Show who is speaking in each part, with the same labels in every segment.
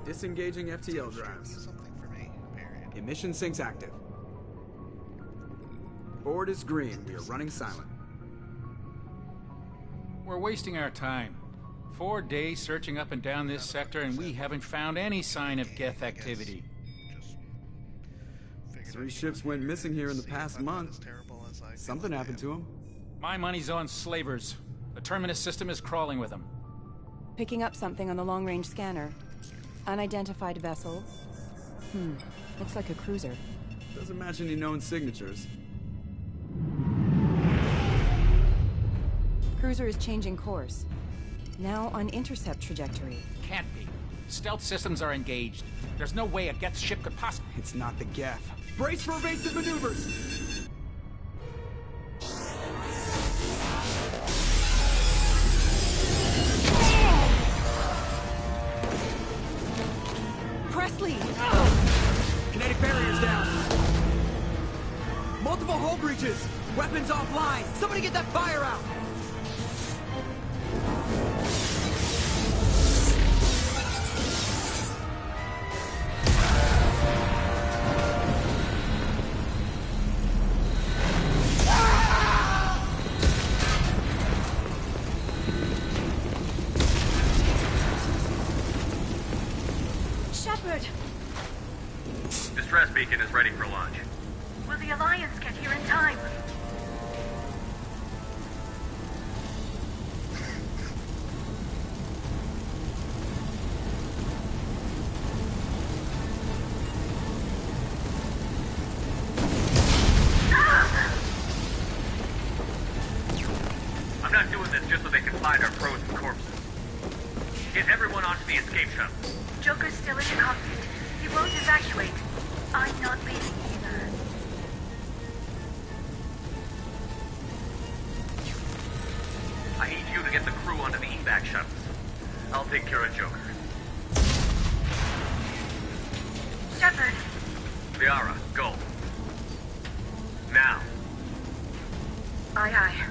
Speaker 1: Disengaging FTL drives.
Speaker 2: Something for me, period.
Speaker 1: Emission sinks active. Board is green. We are running silent.
Speaker 3: We're wasting our time. 4 days searching up and down this sector, and we haven't found any sign of Geth activity.
Speaker 2: Just
Speaker 1: 3 ships went missing here in the past month. Something happened to them.
Speaker 3: My money's on slavers. The Terminus system is crawling with them.
Speaker 4: Picking up something on the long-range scanner. Unidentified vessel. Looks like a cruiser.
Speaker 1: Doesn't match any known signatures.
Speaker 4: Cruiser is changing course. Now on intercept trajectory.
Speaker 3: Can't be. Stealth systems are engaged. There's no way a Geth ship could possibly...
Speaker 1: It's not the Geth. Brace for evasive maneuvers!
Speaker 4: Presley!
Speaker 1: Kinetic barriers down. Multiple hull breaches. Weapons offline. Somebody get that fire out.
Speaker 5: Shepard!
Speaker 6: Distress beacon is ready for launch.
Speaker 5: Will the Alliance get here in time?
Speaker 6: I'm not doing this just so they can find our frozen corpses. Get everyone onto the escape shuttle.
Speaker 5: Joker's still in the cockpit. He won't evacuate. I'm not leaving either.
Speaker 6: I need you to get the crew onto the evac shuttles. I'll take care of Joker.
Speaker 5: Shepard!
Speaker 6: Liara, go. Now.
Speaker 5: Aye, aye.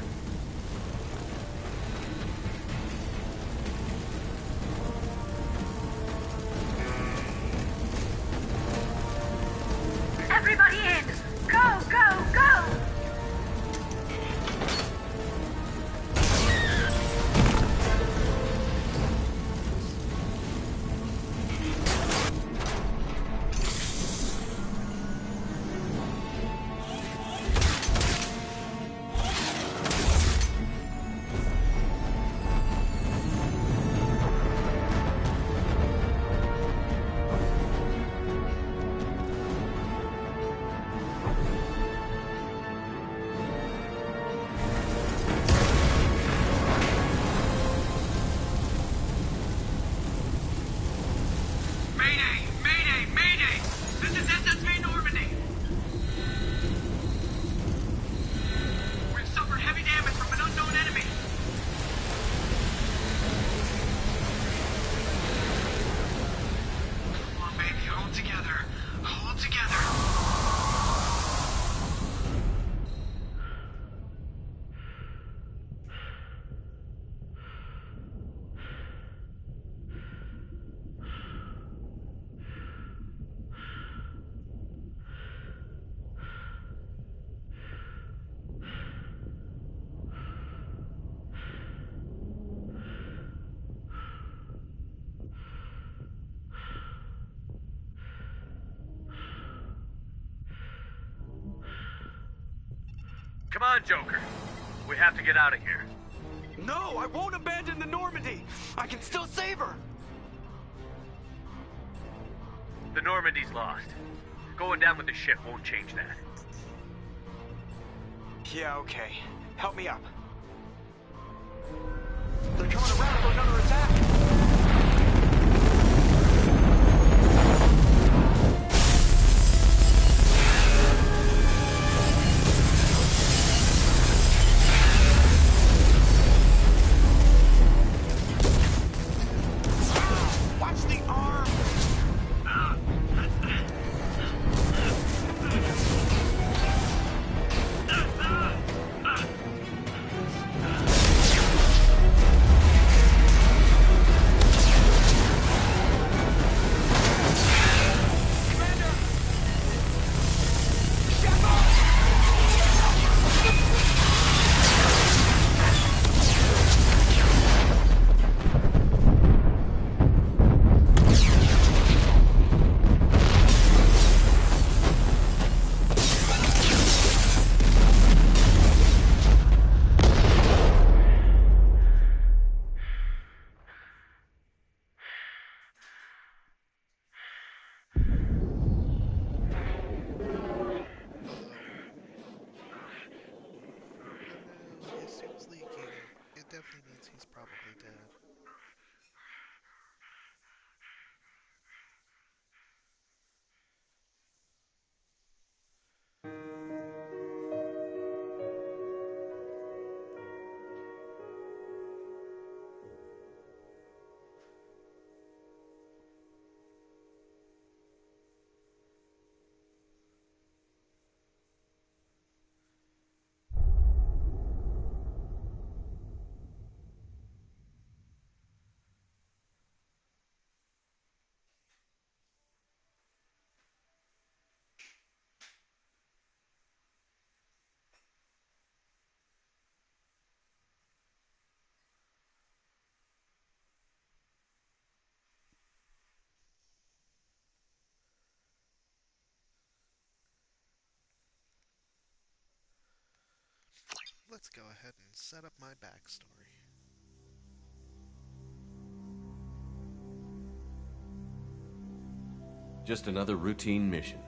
Speaker 5: Everybody in! Go, go, go!
Speaker 6: Come on, Joker. We have to get out of here.
Speaker 1: No, I won't abandon the Normandy. I can still save her.
Speaker 6: The Normandy's lost. Going down with the ship won't change that.
Speaker 1: Yeah, okay. Help me up. They're coming around for another attack. Watch the arm!
Speaker 2: definitely means he's probably dead. Let's go ahead and set up my backstory.
Speaker 7: Just another routine mission.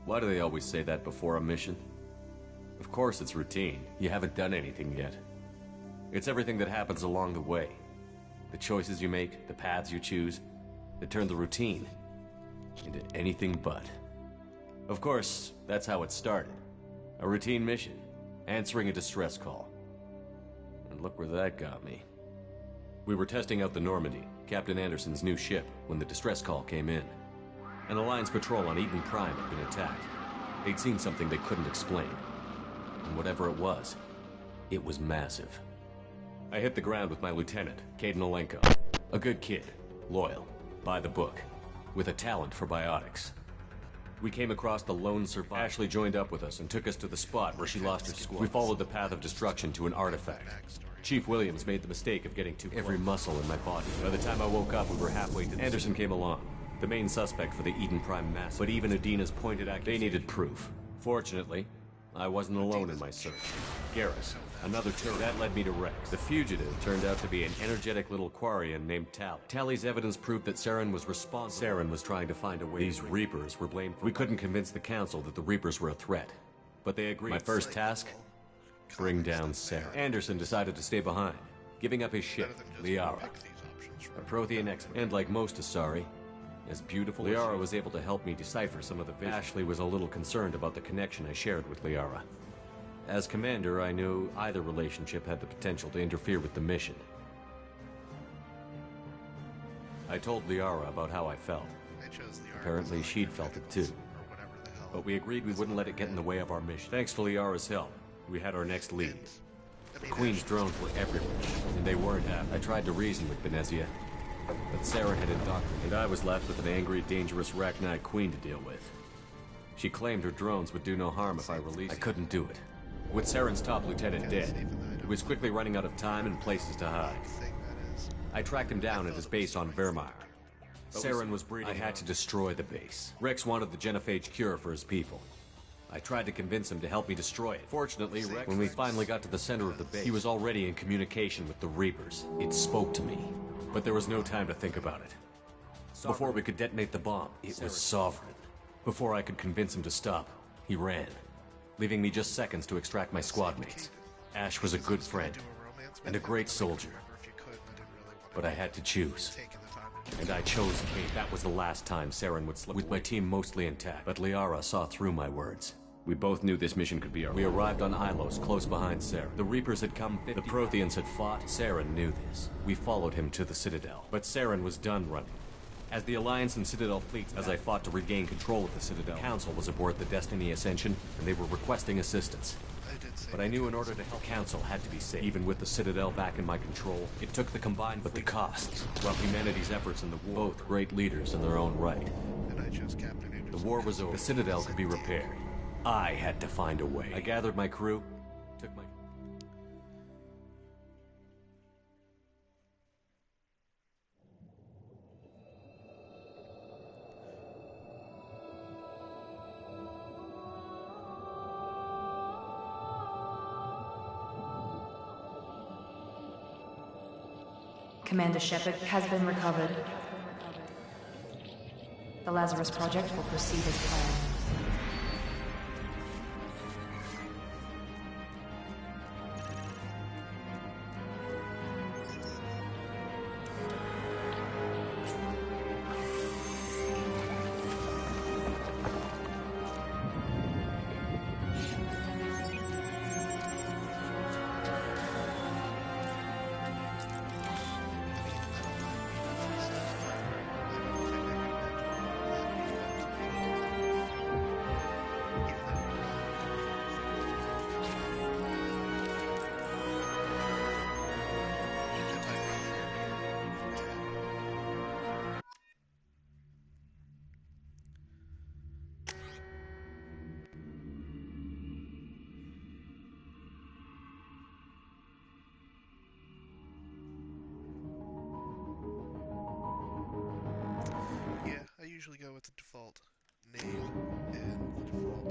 Speaker 7: Why do they always say that before a mission? Of course it's routine. You haven't done anything yet. It's everything that happens along the way. The choices you make, the paths you choose, that turn the routine into anything but. Of course, that's how it started. A routine mission. Answering a distress call. And look where that got me. We were testing out the Normandy, Captain Anderson's new ship, when the distress call came in. An Alliance patrol on Eden Prime had been attacked. They'd seen something they couldn't explain. And whatever it was massive. I hit the ground with my lieutenant, Kaidan Alenko. A good kid, loyal, by the book, with a talent for biotics. We came across the lone survivor. Ashley joined up with us and took us to the spot where she lost her squad. We followed the path of destruction to an artifact. Chief Williams made the mistake of getting too close. Every muscle in my body. By the time I woke up, we were halfway to Anderson came along, the main suspect for the Eden Prime massacre. But even Udina's pointed accusation, they needed proof. Fortunately, I wasn't alone in my search. Garrus, another terrorist. That led me to Rex. The fugitive turned out to be an energetic little Quarian named Tali. Tali's evidence proved that Saren was responsible. Saren was trying to find a way. These Reapers were blamed for. We couldn't convince the Council that the Reapers were a threat, but they agreed. My first task? Bring down Saren. Anderson decided to stay behind, giving up his ship, Liara, a Prothean expert. And like most Asari, as beautiful, Liara was able to help me decipher some of the vision. Ashley was a little concerned about the connection I shared with Liara. As commander, I knew either relationship had the potential to interfere with the mission. I told Liara about how I felt. Apparently she'd felt it too. But we agreed we wouldn't let it get in the way of our mission. Thanks to Liara's help, we had our next lead. The Queen's drones were everywhere, and they weren't happy. I tried to reason with Benezia, but Saren had indoctrinated, and I was left with an angry, dangerous Rachni Queen to deal with. She claimed her drones would do no harm if I released them. I couldn't do it. With Saren's top lieutenant dead, he was quickly running out of time and places to hide. I tracked him down at his base on Vermeer. Saren was breeding. I had to destroy the base. Rex wanted the genophage cure for his people. I tried to convince him to help me destroy it. Fortunately, Rex, when we finally got to the center of the base, he was already in communication with the Reapers. It spoke to me, but there was no time to think about it. Before we could detonate the bomb, it was Sovereign. Before I could convince him to stop, he ran, leaving me just seconds to extract my squad mates. Ash was a good friend and a great soldier, but I had to choose. And I chose Kate. That was the last time Saren would slip. With my team mostly intact, but Liara saw through my words. We both knew this mission could be our. We arrived on Ilos, close behind Saren. The Reapers had come 50. The Protheans had fought. Saren knew this. We followed him to the Citadel, but Saren was done running. As the Alliance and Citadel fleets, as I fought to regain control of the Citadel, Council was aboard the Destiny Ascension, and they were requesting assistance. But I knew in order to help, Council had to be safe. Even with the Citadel back in my control, it took the combined, but the costs, while humanity's efforts in the war, both great leaders in their own right. The war was over. The Citadel could be repaired. I had to find a way. I gathered my crew, took my...
Speaker 8: Commander Shepard has been recovered. The Lazarus Project will proceed as planned.
Speaker 2: default name and the default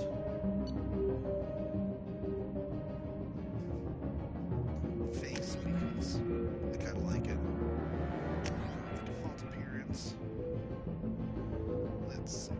Speaker 2: face because I kind of like it. The default appearance. Let's see.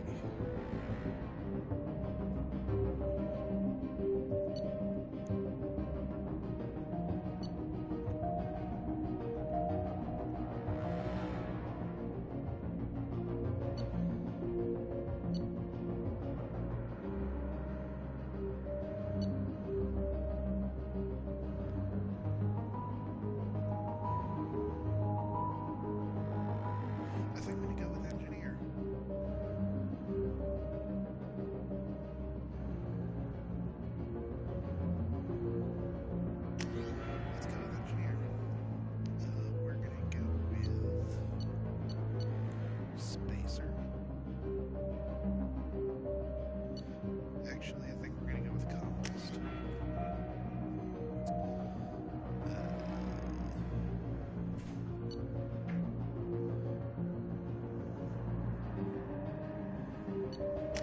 Speaker 2: I think I'm going to go with engineer. Let's go with engineer. We're going to go with spacer. Actually, I think we're going to go with columnist.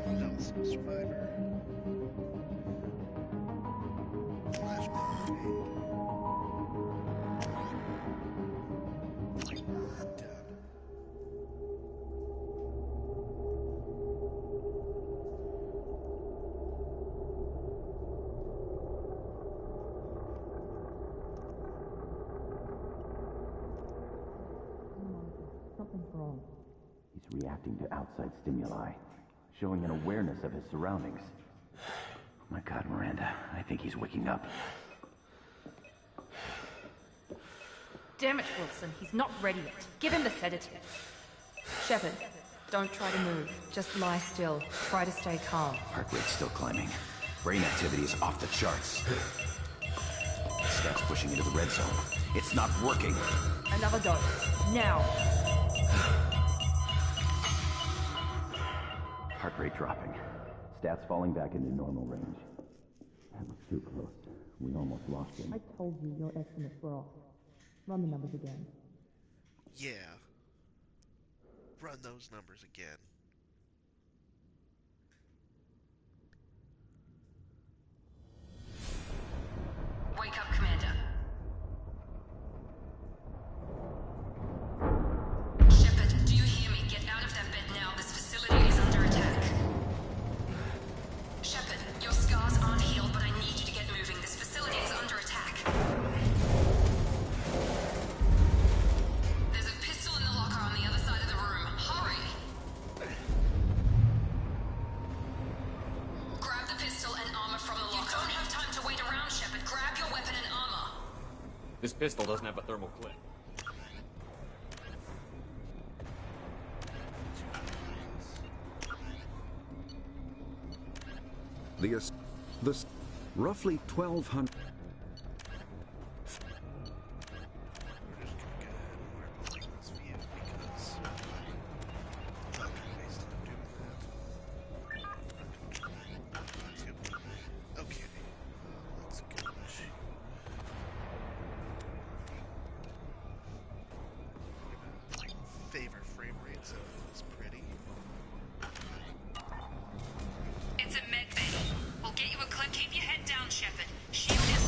Speaker 2: No, it's no survivor. Flashback fade. Done.
Speaker 9: Something's wrong. He's reacting to outside stimuli, showing an awareness of his surroundings. Oh my God, Miranda, I think he's waking up.
Speaker 8: Damn it, Wilson. He's not ready yet. Give him the sedative. Shepard, don't try to move. Just lie still. Try to stay calm.
Speaker 9: Heart rate's still climbing. Brain activity is off the charts. Steps pushing into the red zone. It's not working.
Speaker 8: Another dose. Now.
Speaker 9: Heart rate dropping. Stats falling back into normal range. That was too close. We almost lost him.
Speaker 10: I told you your estimates were off. Run the numbers again.
Speaker 2: Yeah. Run those numbers again.
Speaker 8: Wake up, Commander. Shepard, do you hear me? Get out of that bed now. This facility is under attack. Shepard, your scars aren't healed, but I need you to get moving. This facility is under attack. There's a pistol in the locker on the other side of the room. Hurry! Grab the pistol and armor from the locker. You don't have time to wait around, Shepard. Grab your weapon and armor.
Speaker 7: This pistol doesn't have a thermal clip.
Speaker 11: The roughly 1,200.
Speaker 2: Favorite frame rate zone is pretty.
Speaker 5: It's a med bay. We'll get you a clip. Keep your head down, Shepard. Shield is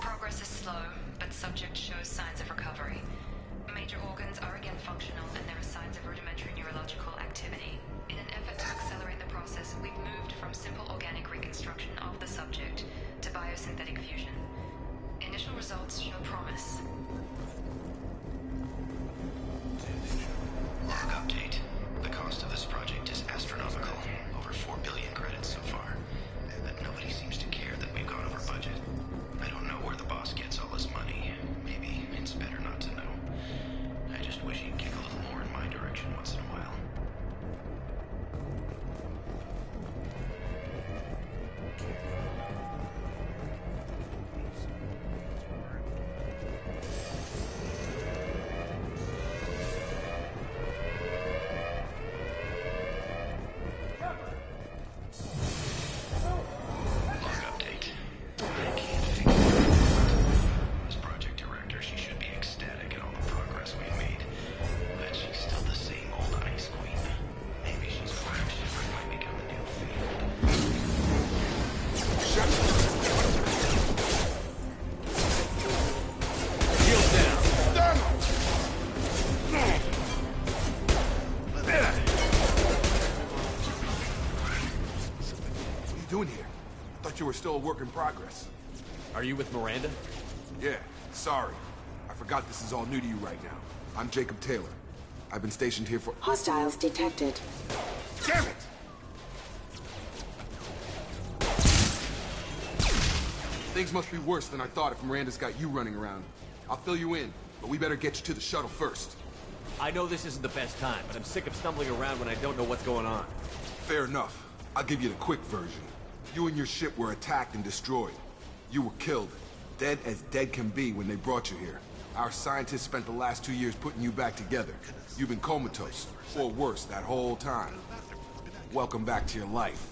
Speaker 12: Progress is slow, but subject shows signs of recovery. Major organs are again functional, and there are signs of rudimentary neurological activity. In an effort to accelerate the process, we've moved from simple organic reconstruction of the subject to biosynthetic fusion. Initial results show promise.
Speaker 9: Log update. The cost of this project is astronomical. Over 4 billion credits so far. But nobody seems to care that we've gone over budget. I don't know where the boss gets all this money. Maybe it's better not to know. I just wish he'd kick a little more in my direction once in a while.
Speaker 13: You were still a work in progress.
Speaker 7: Are you with Miranda?
Speaker 13: Yeah, sorry. I forgot this is all new to you right now. I'm Jacob Taylor. I've been stationed here for—
Speaker 14: Hostiles detected.
Speaker 13: Damn it! Things must be worse than I thought if Miranda's got you running around. I'll fill you in, but we better get you to the shuttle first.
Speaker 7: I know this isn't the best time, but I'm sick of stumbling around when I don't know what's going on.
Speaker 13: Fair enough. I'll give you the quick version. You and your ship were attacked and destroyed. You were killed. Dead as dead can be when they brought you here. Our scientists spent the last 2 years putting you back together. You've been comatose, or worse, that whole time. Welcome back to your life.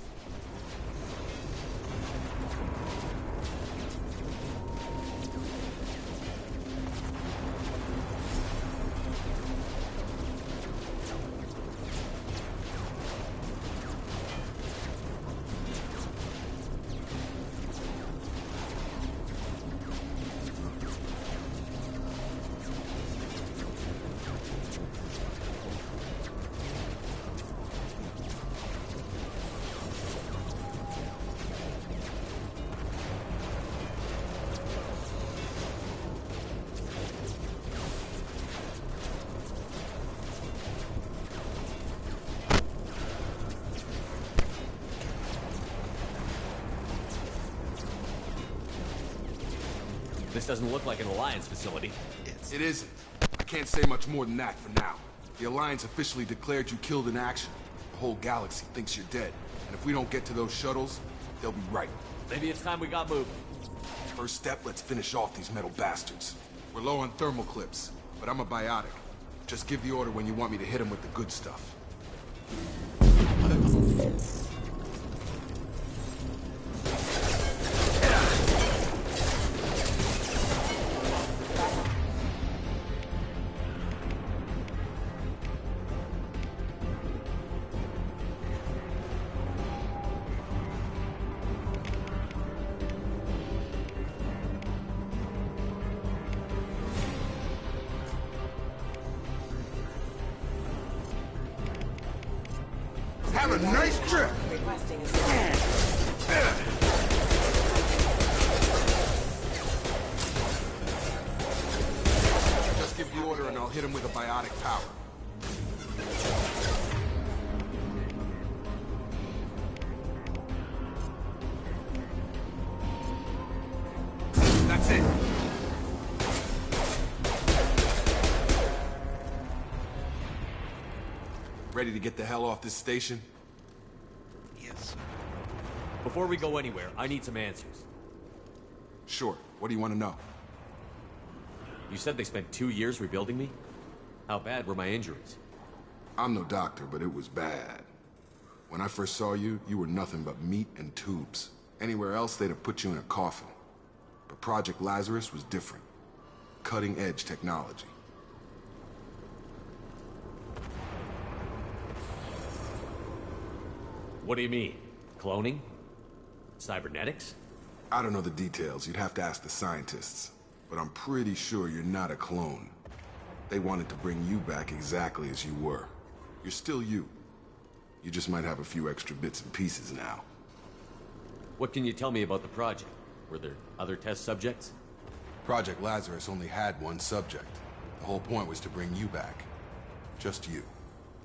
Speaker 7: This doesn't look like an Alliance facility.
Speaker 13: It isn't. I can't say much more than that for now. The Alliance officially declared you killed in action. The whole galaxy thinks you're dead. And if we don't get to those shuttles, they'll be right.
Speaker 7: Maybe it's time we got moving.
Speaker 13: First step, let's finish off these metal bastards. We're low on thermal clips, but I'm a biotic. Just give the order when you want me to hit them with the good stuff. Have a nice trip! Just give the order and I'll hit him with a biotic power. That's it. Ready to get the hell off this station?
Speaker 2: Yes.
Speaker 7: Before we go anywhere, I need some answers.
Speaker 13: Sure. What do you want to know?
Speaker 7: You said they spent 2 years rebuilding me? How bad were my injuries?
Speaker 13: I'm no doctor, but it was bad. When I first saw you, you were nothing but meat and tubes. Anywhere else, they'd have put you in a coffin. But Project Lazarus was different. Cutting-edge technology.
Speaker 7: What do you mean? Cloning? Cybernetics?
Speaker 13: I don't know the details. You'd have to ask the scientists. But I'm pretty sure you're not a clone. They wanted to bring you back exactly as you were. You're still you. You just might have a few extra bits and pieces now.
Speaker 7: What can you tell me about the project? Were there other test subjects?
Speaker 13: Project Lazarus only had one subject. The whole point was to bring you back. Just you.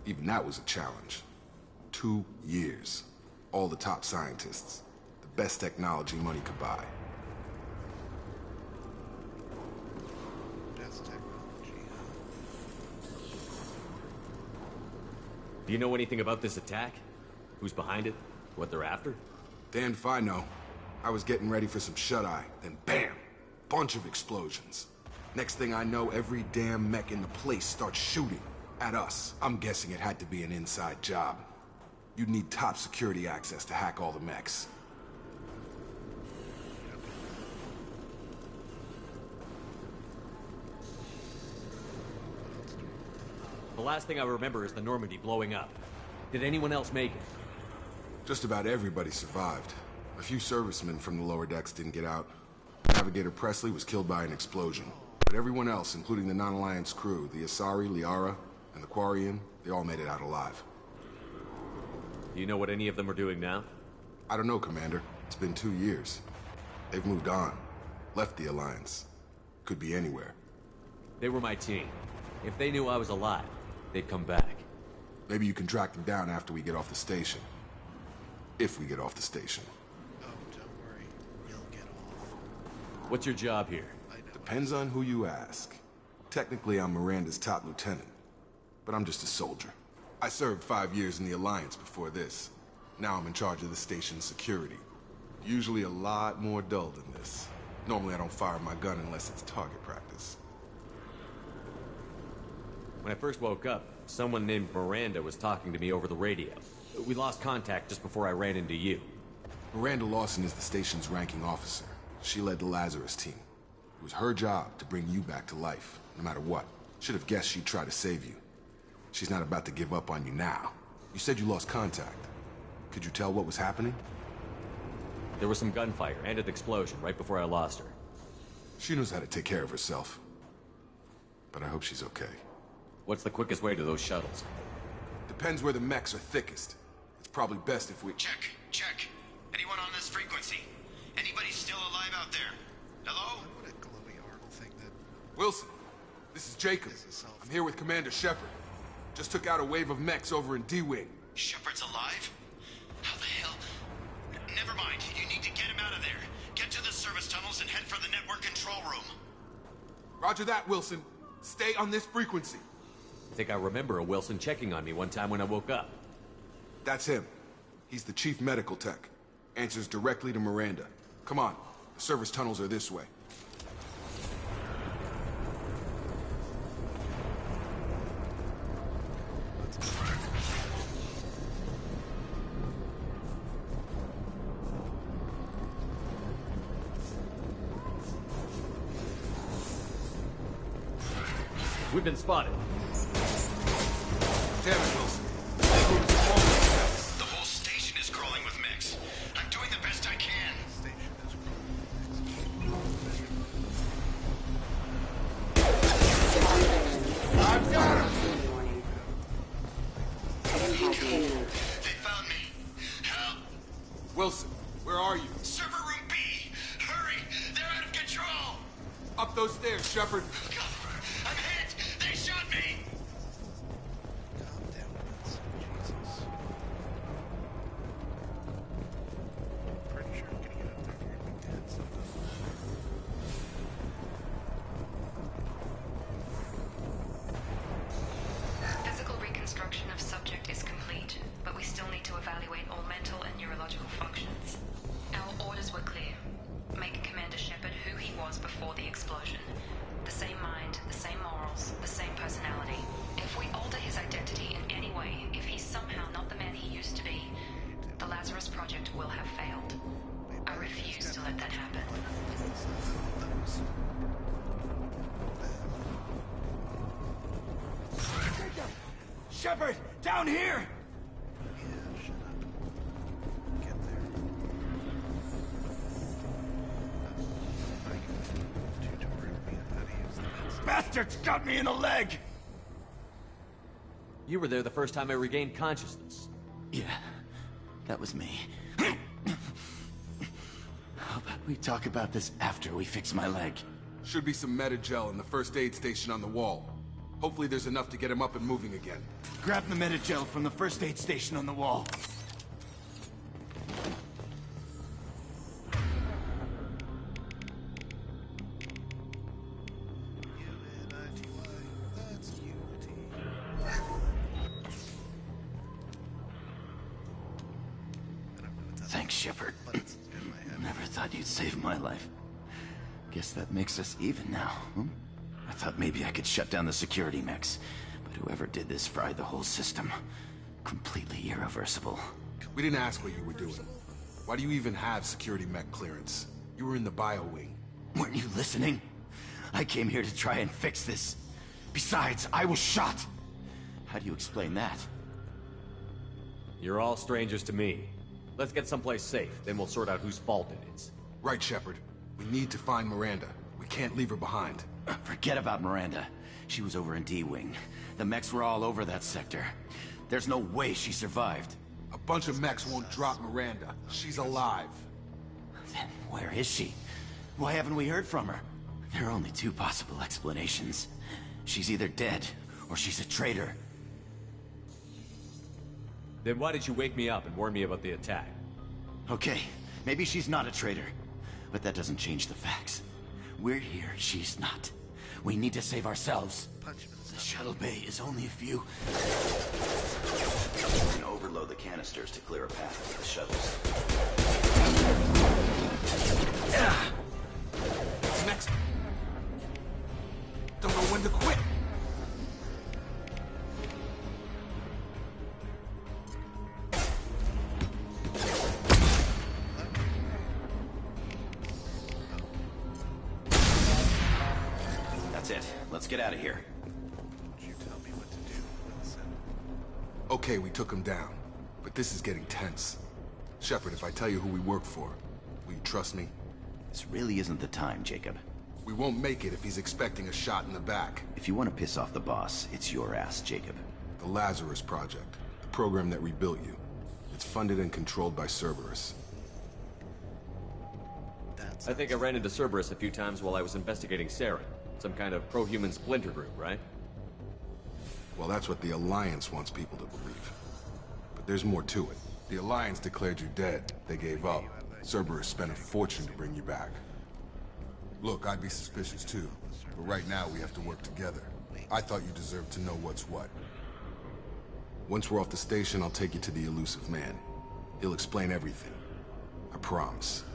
Speaker 13: Even that was a challenge. 2 years. All the top scientists. The best technology money could buy.
Speaker 7: Do you know anything about this attack? Who's behind it? What they're after?
Speaker 13: Damned if I know. I was getting ready for some shut-eye, then bam! Bunch of explosions. Next thing I know, every damn mech in the place starts shooting. At us. I'm guessing it had to be an inside job. You'd need top security access to hack all the mechs.
Speaker 7: The last thing I remember is the Normandy blowing up. Did anyone else make it?
Speaker 13: Just about everybody survived. A few servicemen from the lower decks didn't get out. Navigator Presley was killed by an explosion. But everyone else, including the non-Alliance crew, the Asari, Liara, and the Quarian, they all made it out alive.
Speaker 7: Do you know what any of them are doing now?
Speaker 13: I don't know, Commander. It's been 2 years. They've moved on. Left the Alliance. Could be anywhere.
Speaker 7: They were my team. If they knew I was alive, they'd come back.
Speaker 13: Maybe you can track them down after we get off the station. If we get off the station.
Speaker 2: Oh, don't worry. You'll get off.
Speaker 7: What's your job here?
Speaker 13: Depends on who you ask. Technically, I'm Miranda's top lieutenant. But I'm just a soldier. I served 5 years in the Alliance before this. Now I'm in charge of the station's security. Usually a lot more dull than this. Normally I don't fire my gun unless it's target practice.
Speaker 7: When I first woke up, someone named Miranda was talking to me over the radio. We lost contact just before I ran into you.
Speaker 13: Miranda Lawson is the station's ranking officer. She led the Lazarus team. It was her job to bring you back to life, no matter what. Should have guessed she'd try to save you. She's not about to give up on you now. You said you lost contact. Could you tell what was happening?
Speaker 7: There was some gunfire and an explosion right before I lost her.
Speaker 13: She knows how to take care of herself. But I hope she's okay.
Speaker 7: What's the quickest way to those shuttles?
Speaker 13: Depends where the mechs are thickest. It's probably best if we...
Speaker 9: Check. Anyone on this frequency? Anybody still alive out there? Hello?
Speaker 2: What a glowy Arnold thing that...
Speaker 13: Wilson, this is Jacob. I'm here with Commander Shepard. Just took out a wave of mechs over in D-Wing.
Speaker 9: Shepard's alive? How the hell? Never mind. You need to get him out of there. Get to the service tunnels and head for the network control room.
Speaker 13: Roger that, Wilson. Stay on this frequency.
Speaker 7: I think I remember a Wilson checking on me one time when I woke up.
Speaker 13: That's him. He's the chief medical tech. Answers directly to Miranda. Come on. The service tunnels are this way.
Speaker 7: We've been spotted.
Speaker 13: Damn it, Wilson.
Speaker 9: The whole station is crawling with mechs. I'm doing the best I can.
Speaker 13: I've got him!
Speaker 9: They found me. Help!
Speaker 13: Wilson, where are you?
Speaker 9: Server room B! Hurry! They're out of control!
Speaker 13: Up those stairs, Shepard.
Speaker 9: I'm hit! They shot me!
Speaker 2: Calm down, Wilson. Jesus. Pretty sure I'm gonna get up there and be dead somehow.
Speaker 12: Physical reconstruction of subject is complete, but we still need to evaluate all mental and neurological functions. Our orders were clear. Make Commander Shepard who he was before the explosion. The same mind, the same morals, the same personality. If we alter his identity in any way, if he's somehow not the man he used to be, the Lazarus Project will have failed. I refuse to let that happen.
Speaker 1: Shepard, down here!
Speaker 2: Yeah, shut up. Get there.
Speaker 14: bastards got me in the leg!
Speaker 7: You were there the first time I regained consciousness.
Speaker 14: Yeah, that was me. How about we talk about this after we fix my leg?
Speaker 13: Should be some Medi-gel in the first aid station on the wall. Hopefully there's enough to get him up and moving again.
Speaker 14: Grab the Medi-gel from the first aid station on the wall. Thanks, Shepard. Never thought you'd save my life. Guess that makes us even now, huh? I thought maybe I could shut down the security mechs, but whoever did this fried the whole system. Completely irreversible.
Speaker 13: We didn't ask what you were doing. Why do you even have security mech clearance? You were in the bio wing.
Speaker 14: Weren't you listening? I came here to try and fix this. Besides, I was shot. How do you explain that?
Speaker 7: You're all strangers to me. Let's get someplace safe, then we'll sort out whose fault it is.
Speaker 13: Right, Shepard. We need to find Miranda. We can't leave her behind.
Speaker 14: Forget about Miranda. She was over in D-Wing. The mechs were all over that sector. There's no way she survived.
Speaker 13: A bunch of mechs won't drop Miranda. She's alive.
Speaker 14: Then where is she? Why haven't we heard from her? There are only two possible explanations. She's either dead, or she's a traitor.
Speaker 7: Then why did you wake me up and warn me about the attack?
Speaker 14: Okay, maybe she's not a traitor. But that doesn't change the facts. We're here, she's not. We need to save ourselves. The shuttle bay is only a few... We're gonna overload the canisters to clear a path to the shuttles.
Speaker 13: Next. Don't know when to quit.
Speaker 14: That's it. Let's get out of here.
Speaker 2: You tell me what to do, Wilson.
Speaker 13: Okay, we took him down. But this is getting tense. Shepard, if I tell you who we work for, will you trust me?
Speaker 14: This really isn't the time, Jacob.
Speaker 13: We won't make it if he's expecting a shot in the back.
Speaker 14: If you want to piss off the boss, it's your ass, Jacob.
Speaker 13: The Lazarus Project. The program that rebuilt you. It's funded and controlled by Cerberus.
Speaker 7: I think I ran into Cerberus a few times while I was investigating Saren. Some kind of pro-human splinter group, right?
Speaker 13: Well, that's what the Alliance wants people to believe. But there's more to it. The Alliance declared you dead. They gave up. Cerberus spent a fortune to bring you back. Look, I'd be suspicious too. But right now, we have to work together. I thought you deserved to know what's what. Once we're off the station, I'll take you to the Elusive Man. He'll explain everything. I promise.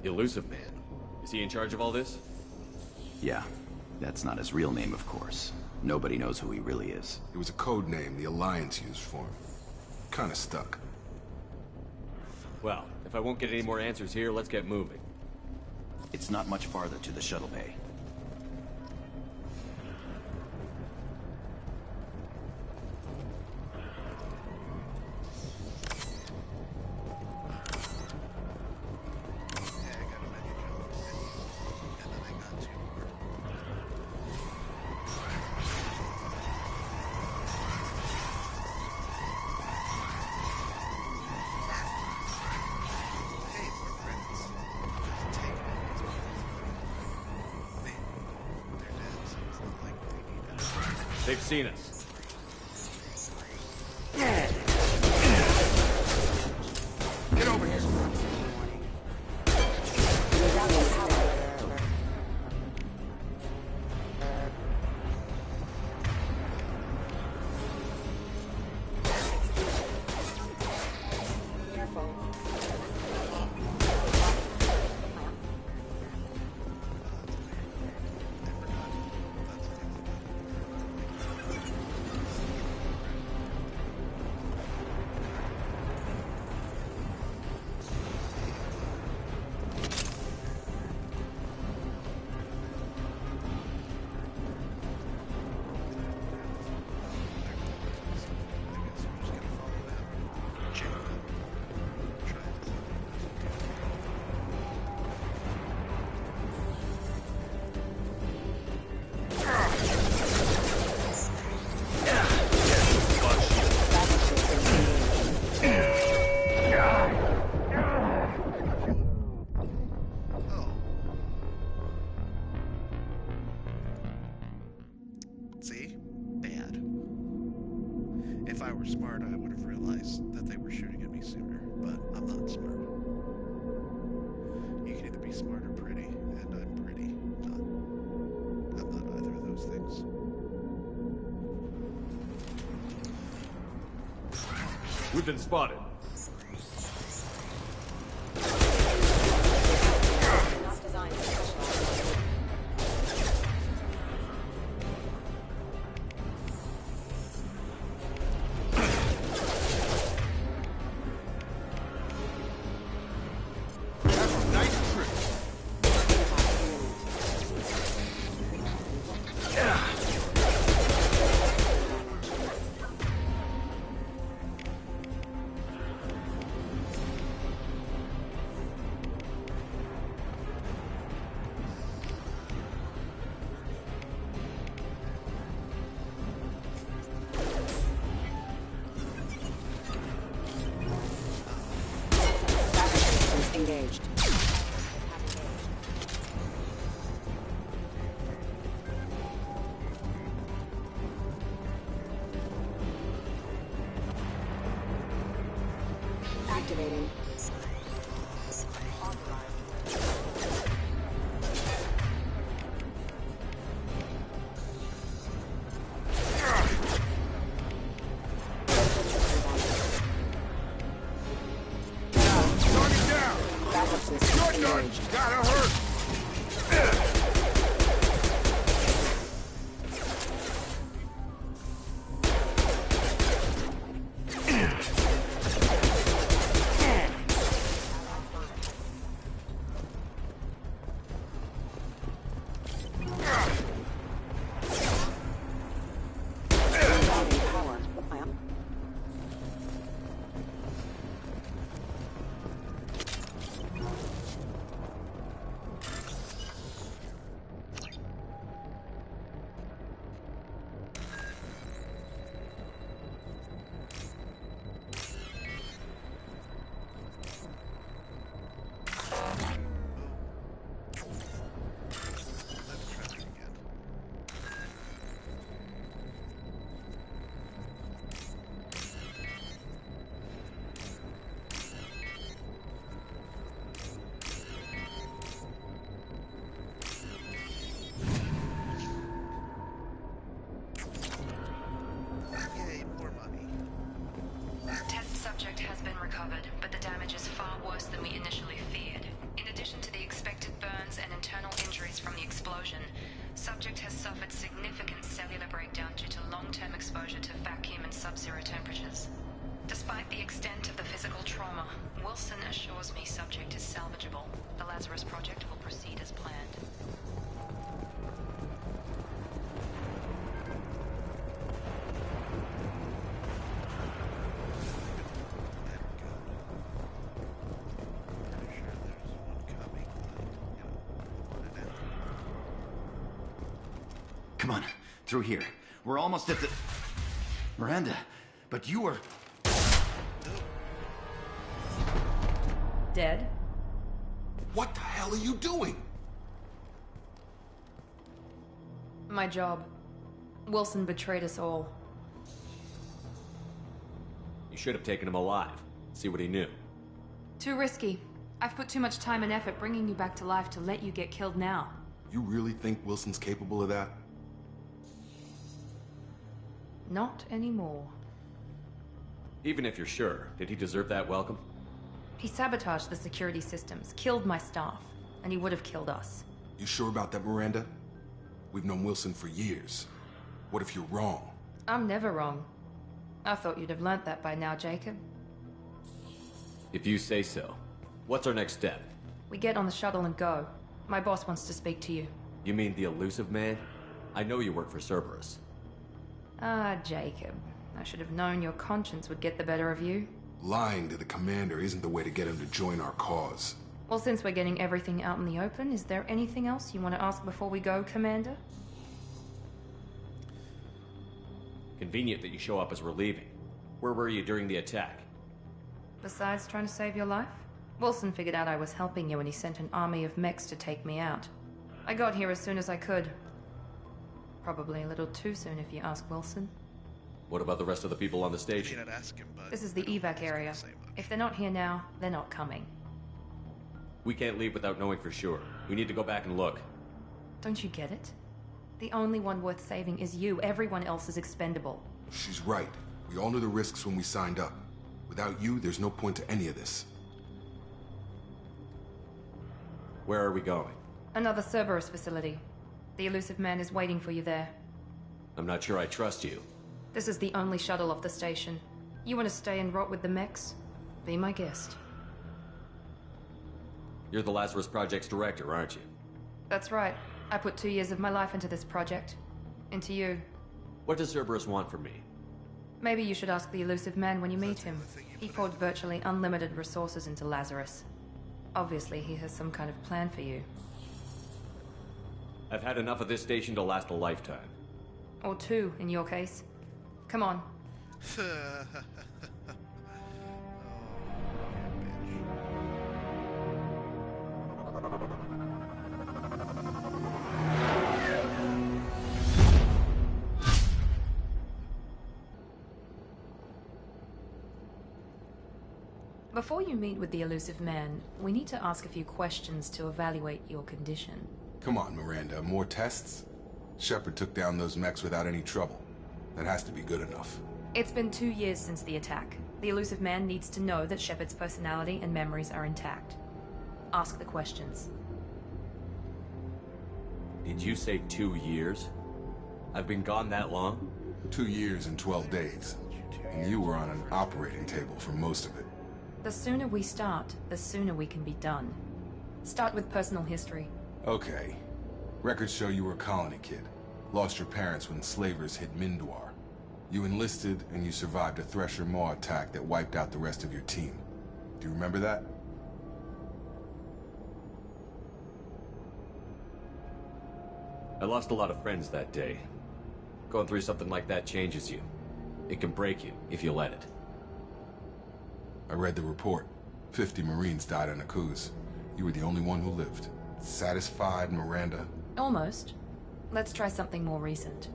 Speaker 7: The Elusive Man? Is he in charge of all this?
Speaker 14: Yeah. That's not his real name, of course. Nobody knows who he really is.
Speaker 13: It was a code name the Alliance used for him. Kinda stuck.
Speaker 7: Well, if I won't get any more answers here, let's get moving.
Speaker 14: It's not much farther to the shuttle bay.
Speaker 7: They've seen us.
Speaker 13: Get over here.
Speaker 7: We've been spotted.
Speaker 4: Engaged. Activating.
Speaker 13: Gotta hurt!
Speaker 12: Recovered, but the damage is far worse than we initially feared. In addition to the expected burns and internal injuries from the explosion, subject has suffered significant cellular breakdown due to long-term exposure to vacuum and sub-zero temperatures. Despite the extent of the physical trauma, Wilson assures me subject is salvageable. The Lazarus Project will proceed as planned.
Speaker 14: Come on, through here. We're almost at the... Miranda, but you were...
Speaker 8: Dead?
Speaker 13: What the hell are you doing?
Speaker 8: My job. Wilson betrayed us all.
Speaker 7: You should have taken him alive. See what he knew.
Speaker 8: Too risky. I've put too much time and effort bringing you back to life to let you get killed now.
Speaker 13: You really think Wilson's capable of that?
Speaker 8: Not anymore.
Speaker 7: Even if you're sure, did he deserve that welcome?
Speaker 8: He sabotaged the security systems, killed my staff, and he would have killed us.
Speaker 13: You sure about that, Miranda? We've known Wilson for years. What if you're wrong?
Speaker 8: I'm never wrong. I thought you'd have learnt that by now, Jacob.
Speaker 7: If you say so. What's our next step?
Speaker 8: We get on the shuttle and go. My boss wants to speak to you.
Speaker 7: You mean the elusive man? I know you work for Cerberus.
Speaker 8: Ah, Jacob. I should have known your conscience would get the better of you.
Speaker 13: Lying to the commander isn't the way to get him to join our cause.
Speaker 8: Well, since we're getting everything out in the open, is there anything else you want to ask before we go, Commander?
Speaker 7: Convenient that you show up as we're leaving. Where were you during the attack?
Speaker 8: Besides trying to save your life? Wilson figured out I was helping you when he sent an army of mechs to take me out. I got here as soon as I could. Probably a little too soon if you ask Wilson.
Speaker 7: What about the rest of the people on the station?
Speaker 8: This is the evac area. If they're not here now, they're not coming.
Speaker 7: We can't leave without knowing for sure. We need to go back and look.
Speaker 8: Don't you get it? The only one worth saving is you. Everyone else is expendable.
Speaker 13: She's right. We all knew the risks when we signed up. Without you, there's no point to any of this.
Speaker 7: Where are we going?
Speaker 8: Another Cerberus facility. The Elusive Man is waiting for you there.
Speaker 7: I'm not sure I trust you.
Speaker 8: This is the only shuttle off the station. You want to stay and rot with the mechs? Be my guest.
Speaker 7: You're the Lazarus Project's director, aren't you?
Speaker 8: That's right. I put 2 years of my life into this project. Into you.
Speaker 7: What does Cerberus want from me?
Speaker 8: Maybe you should ask the Elusive Man when you meet him. He poured virtually unlimited resources into Lazarus. Obviously, he has some kind of plan for you.
Speaker 7: I've had enough of this station to last a lifetime.
Speaker 8: Or 2, in your case. Come on. Before you meet with the Elusive Man, we need to ask a few questions to evaluate your condition.
Speaker 13: Come on, Miranda, more tests? Shepard took down those mechs without any trouble. That has to be good enough.
Speaker 8: It's been 2 years since the attack. The Elusive Man needs to know that Shepard's personality and memories are intact. Ask the questions.
Speaker 7: Did you say 2 years? I've been gone that long?
Speaker 13: 2 years and 12 days. And you were on an operating table for most of it.
Speaker 8: The sooner we start, the sooner we can be done. Start with personal history.
Speaker 13: Okay. Records show you were a colony kid. Lost your parents when slavers hit Mindwar. You enlisted and you survived a Thresher Maw attack that wiped out the rest of your team. Do you remember that?
Speaker 7: I lost a lot of friends that day. Going through something like that changes you. It can break you, if you let it.
Speaker 13: I read the report. 50 Marines died on Akuz. You were the only one who lived. Satisfied, Miranda?
Speaker 8: Almost. Let's try something more recent.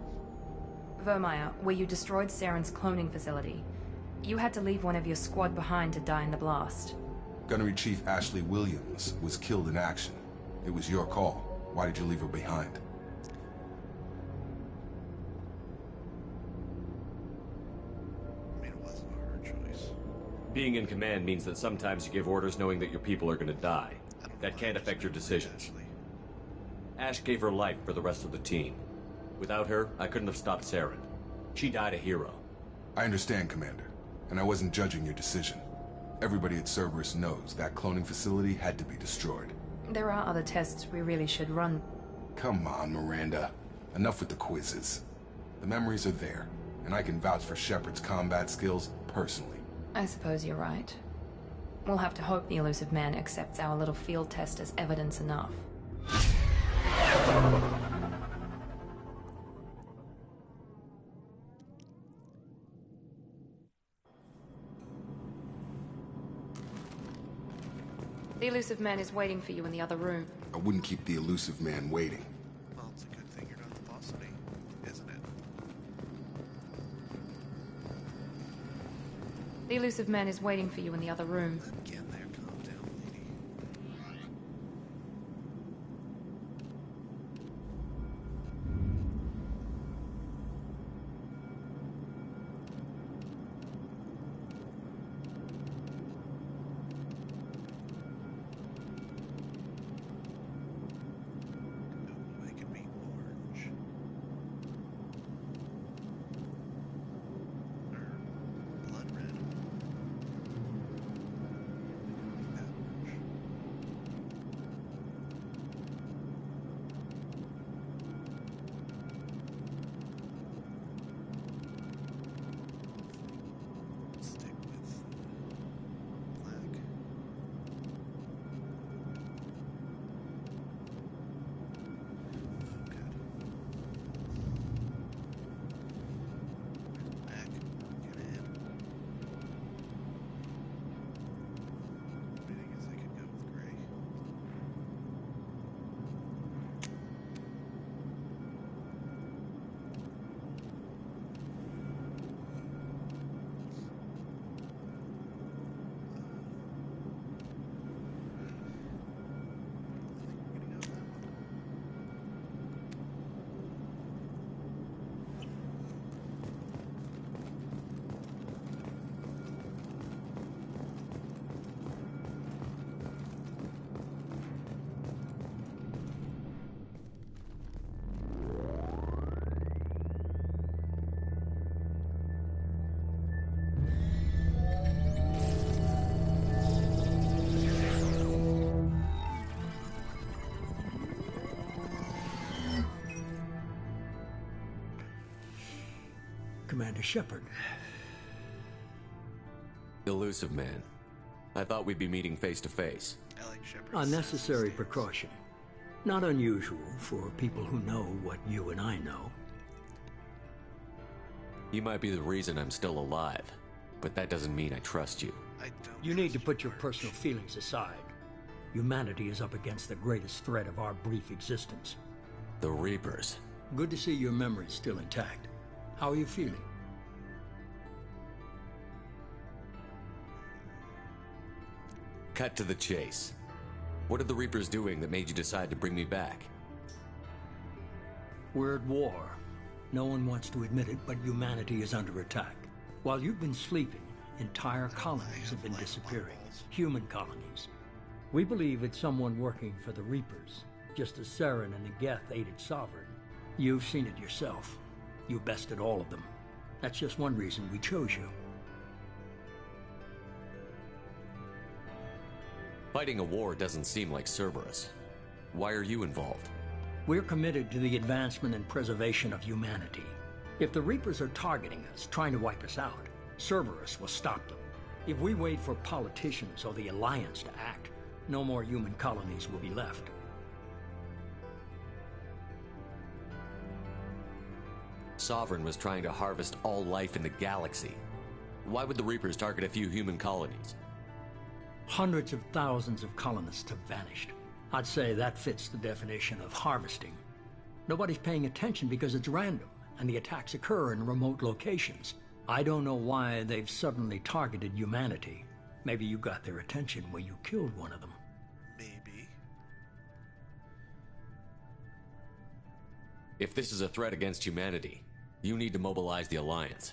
Speaker 8: Vermeer, where you destroyed Saren's cloning facility. You had to leave one of your squad behind to die in the blast.
Speaker 13: Gunnery Chief Ashley Williams was killed in action. It was your call. Why did you leave her behind?
Speaker 7: Being in command means that sometimes you give orders knowing that your people are gonna die. That can't affect your decisions. Ash gave her life for the rest of the team. Without her, I couldn't have stopped Saren. She died a hero.
Speaker 13: I understand, Commander. And I wasn't judging your decision. Everybody at Cerberus knows that cloning facility had to be destroyed.
Speaker 8: There are other tests we really should run.
Speaker 13: Come on, Miranda. Enough with the quizzes. The memories are there, and I can vouch for Shepard's combat skills personally.
Speaker 8: I suppose you're right. We'll have to hope the Elusive Man accepts our little field test as evidence enough. The Elusive Man is waiting for you in the other room.
Speaker 13: I wouldn't keep the Elusive Man waiting.
Speaker 2: Well, it's a good thing you're not the boss of me, isn't it?
Speaker 8: The Elusive Man is waiting for you in the other room.
Speaker 2: Again there, calm down, lady. Ooh, I could be orange. Or blood red.
Speaker 15: Commander Shepard.
Speaker 7: Elusive man. I thought we'd be meeting face to face.
Speaker 15: Unnecessary precaution. Not unusual for people who know what you and I know.
Speaker 7: You might be the reason I'm still alive, but that doesn't mean I trust you.
Speaker 15: You need to put your personal feelings aside. Humanity is up against the greatest threat of our brief existence.
Speaker 7: The Reapers.
Speaker 15: Good to see your memory's still intact. How are you feeling?
Speaker 7: Cut to the chase. What are the Reapers doing that made you decide to bring me back?
Speaker 15: We're at war. No one wants to admit it, but humanity is under attack. While you've been sleeping, entire colonies have been disappearing. Human colonies. We believe it's someone working for the Reapers, just as Saren and the Geth aided Sovereign. You've seen it yourself. You bested all of them. That's just one reason we chose you.
Speaker 7: Fighting a war doesn't seem like Cerberus. Why are you involved?
Speaker 15: We're committed to the advancement and preservation of humanity. If the Reapers are targeting us, trying to wipe us out, Cerberus will stop them. If we wait for politicians or the Alliance to act, no more human colonies will be left.
Speaker 7: Sovereign was trying to harvest all life in the galaxy. Why would the Reapers target a few human colonies?
Speaker 15: Hundreds of thousands of colonists have vanished. I'd say that fits the definition of harvesting. Nobody's paying attention because it's random, and the attacks occur in remote locations. I don't know why they've suddenly targeted humanity. Maybe you got their attention when you killed one of them.
Speaker 2: Maybe.
Speaker 7: If this is a threat against humanity, you need to mobilize the Alliance.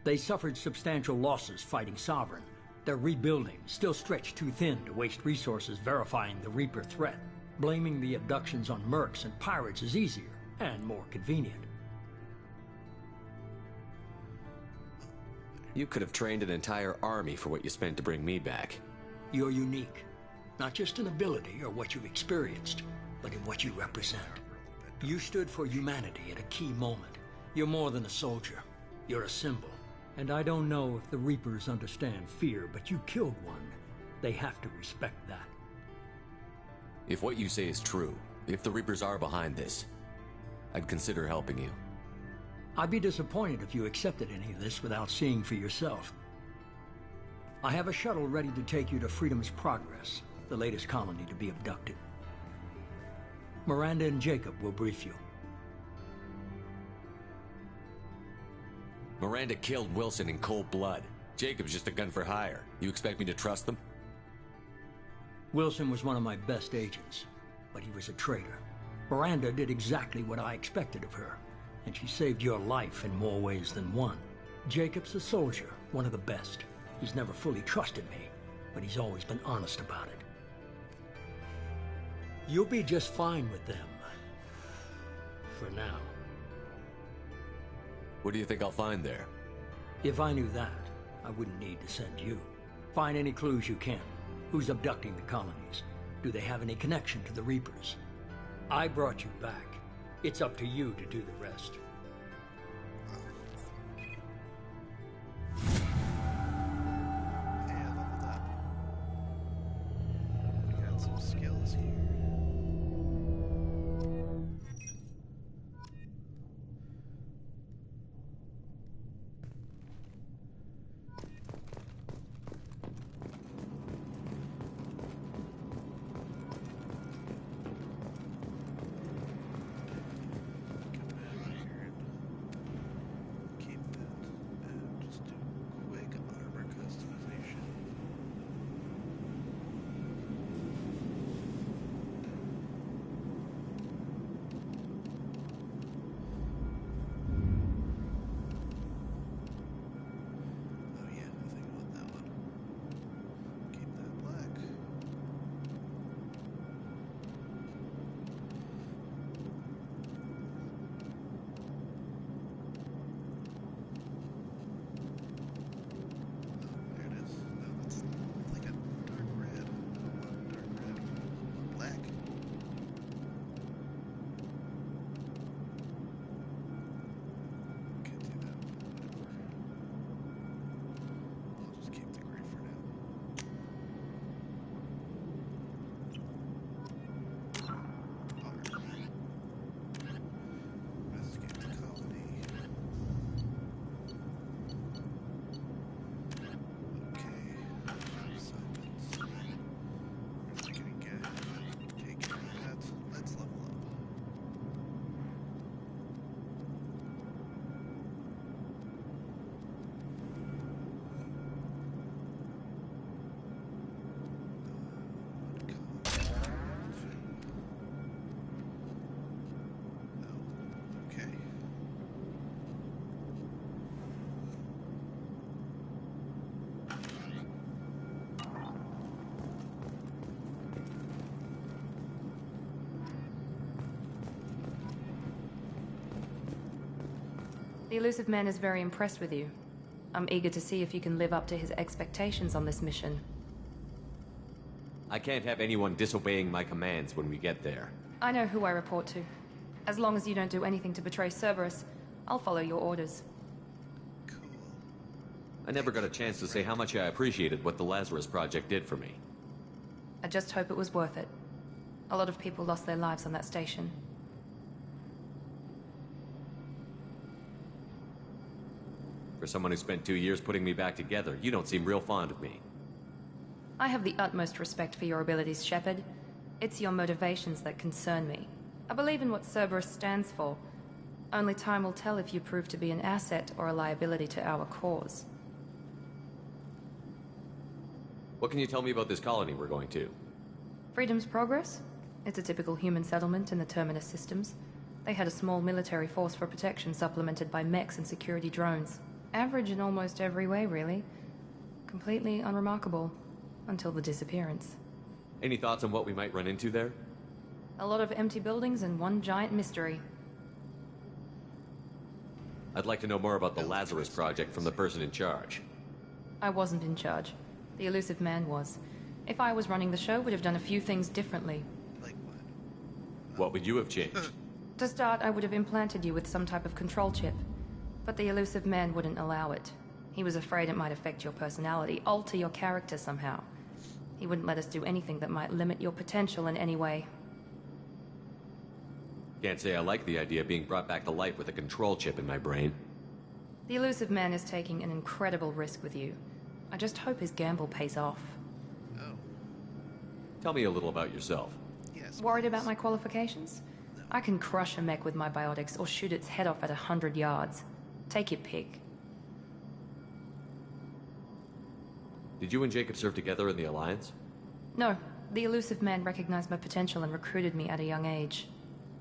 Speaker 15: They suffered substantial losses fighting Sovereign. They're rebuilding, still stretched too thin to waste resources verifying the Reaper threat. Blaming the abductions on mercs and pirates is easier and more convenient.
Speaker 7: You could have trained an entire army for what you spent to bring me back.
Speaker 15: You're unique. Not just in ability or what you've experienced, but in what you represent. You stood for humanity at a key moment. You're more than a soldier. You're a symbol. And I don't know if the Reapers understand fear, but you killed one. They have to respect that.
Speaker 7: If what you say is true, if the Reapers are behind this, I'd consider helping you.
Speaker 15: I'd be disappointed if you accepted any of this without seeing for yourself. I have a shuttle ready to take you to Freedom's Progress, the latest colony to be abducted. Miranda and Jacob will brief you.
Speaker 7: Miranda killed Wilson in cold blood. Jacob's just a gun for hire. You expect me to trust them?
Speaker 15: Wilson was one of my best agents, but he was a traitor. Miranda did exactly what I expected of her, and she saved your life in more ways than one. Jacob's a soldier, one of the best. He's never fully trusted me, but he's always been honest about it. You'll be just fine with them. For now.
Speaker 7: What do you think I'll find there?
Speaker 15: If I knew that, I wouldn't need to send you. Find any clues you can. Who's abducting the colonies? Do they have any connection to the Reapers? I brought you back. It's up to you to do the rest.
Speaker 2: Yeah, leveled up. We got some skills here.
Speaker 8: The Elusive Man is very impressed with you. I'm eager to see if you can live up to his expectations on this mission.
Speaker 7: I can't have anyone disobeying my commands when we get there.
Speaker 8: I know who I report to. As long as you don't do anything to betray Cerberus, I'll follow your orders.
Speaker 7: I never got a chance to say how much I appreciated what the Lazarus Project did for me.
Speaker 8: I just hope it was worth it. A lot of people lost their lives on that station.
Speaker 7: For someone who spent 2 years putting me back together, you don't seem real fond of me.
Speaker 8: I have the utmost respect for your abilities, Shepard. It's your motivations that concern me. I believe in what Cerberus stands for. Only time will tell if you prove to be an asset or a liability to our cause.
Speaker 7: What can you tell me about this colony we're going to?
Speaker 8: Freedom's Progress? It's a typical human settlement in the Terminus systems. They had a small military force for protection supplemented by mechs and security drones. Average in almost every way, really. Completely unremarkable. Until the disappearance.
Speaker 7: Any thoughts on what we might run into there?
Speaker 8: A lot of empty buildings and one giant mystery.
Speaker 7: I'd like to know more about the Lazarus Project from the person in charge.
Speaker 8: I wasn't in charge. The Elusive Man was. If I was running the show, would have done a few things differently.
Speaker 2: Like what?
Speaker 7: What would you have changed?
Speaker 8: To start, I would have implanted you with some type of control chip. But the Elusive Man wouldn't allow it. He was afraid it might affect your personality, alter your character somehow. He wouldn't let us do anything that might limit your potential in any way.
Speaker 7: Can't say I like the idea of being brought back to life with a control chip in my brain.
Speaker 8: The Elusive Man is taking an incredible risk with you. I just hope his gamble pays off.
Speaker 2: Oh.
Speaker 7: Tell me a little about yourself.
Speaker 2: Yes.
Speaker 8: Worried about my qualifications? I can crush a mech with my biotics or shoot its head off at 100 yards. Take your pick.
Speaker 7: Did you and Jacob serve together in the Alliance?
Speaker 8: No. The Elusive Man recognized my potential and recruited me at a young age.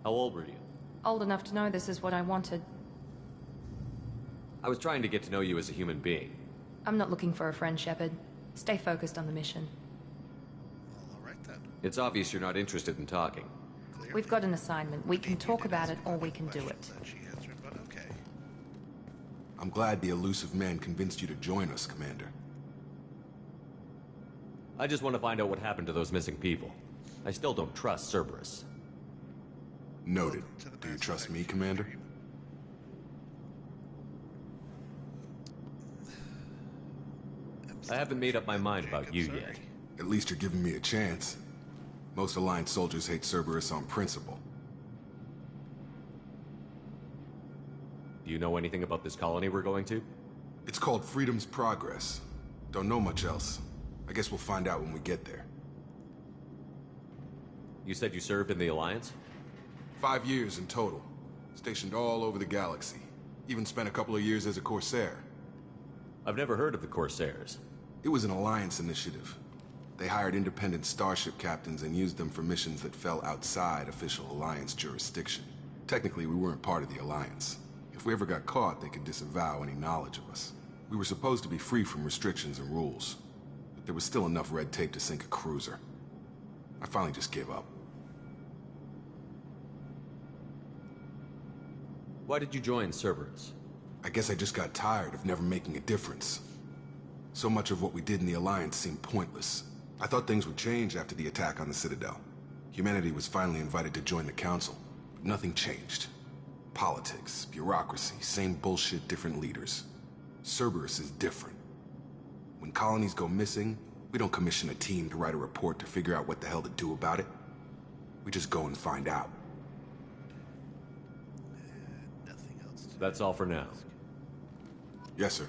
Speaker 7: How old were you?
Speaker 8: Old enough to know this is what I wanted.
Speaker 7: I was trying to get to know you as a human being.
Speaker 8: I'm not looking for a friend, Shepard. Stay focused on the mission.
Speaker 2: Well, all right then.
Speaker 7: It's obvious you're not interested in talking.
Speaker 8: We've got an assignment. We can talk about it or we can do it.
Speaker 2: She answered, but okay.
Speaker 13: I'm glad the Elusive Man convinced you to join us, Commander.
Speaker 7: I just want to find out what happened to those missing people. I still don't trust Cerberus.
Speaker 13: Noted. Do you trust me, Commander?
Speaker 7: I haven't made up my mind about you yet.
Speaker 13: At least you're giving me a chance. Most Alliance soldiers hate Cerberus on principle.
Speaker 7: Do you know anything about this colony we're going to?
Speaker 13: It's called Freedom's Progress. Don't know much else. I guess we'll find out when we get there.
Speaker 7: You said you served in the Alliance?
Speaker 13: 5 years in total. Stationed all over the galaxy. Even spent a couple of years as a Corsair.
Speaker 7: I've never heard of the Corsairs.
Speaker 13: It was an Alliance initiative. They hired independent starship captains and used them for missions that fell outside official Alliance jurisdiction. Technically, we weren't part of the Alliance. If we ever got caught, they could disavow any knowledge of us. We were supposed to be free from restrictions and rules. But there was still enough red tape to sink a cruiser. I finally just gave up.
Speaker 7: Why did you join Cerberus?
Speaker 13: I guess I just got tired of never making a difference. So much of what we did in the Alliance seemed pointless. I thought things would change after the attack on the Citadel. Humanity was finally invited to join the Council, but nothing changed. Politics, bureaucracy, same bullshit, different leaders. Cerberus is different. When colonies go missing, we don't commission a team to write a report to figure out what the hell to do about it. We just go and find out.
Speaker 2: Nothing else to
Speaker 7: That's all for now.
Speaker 13: Yes, sir.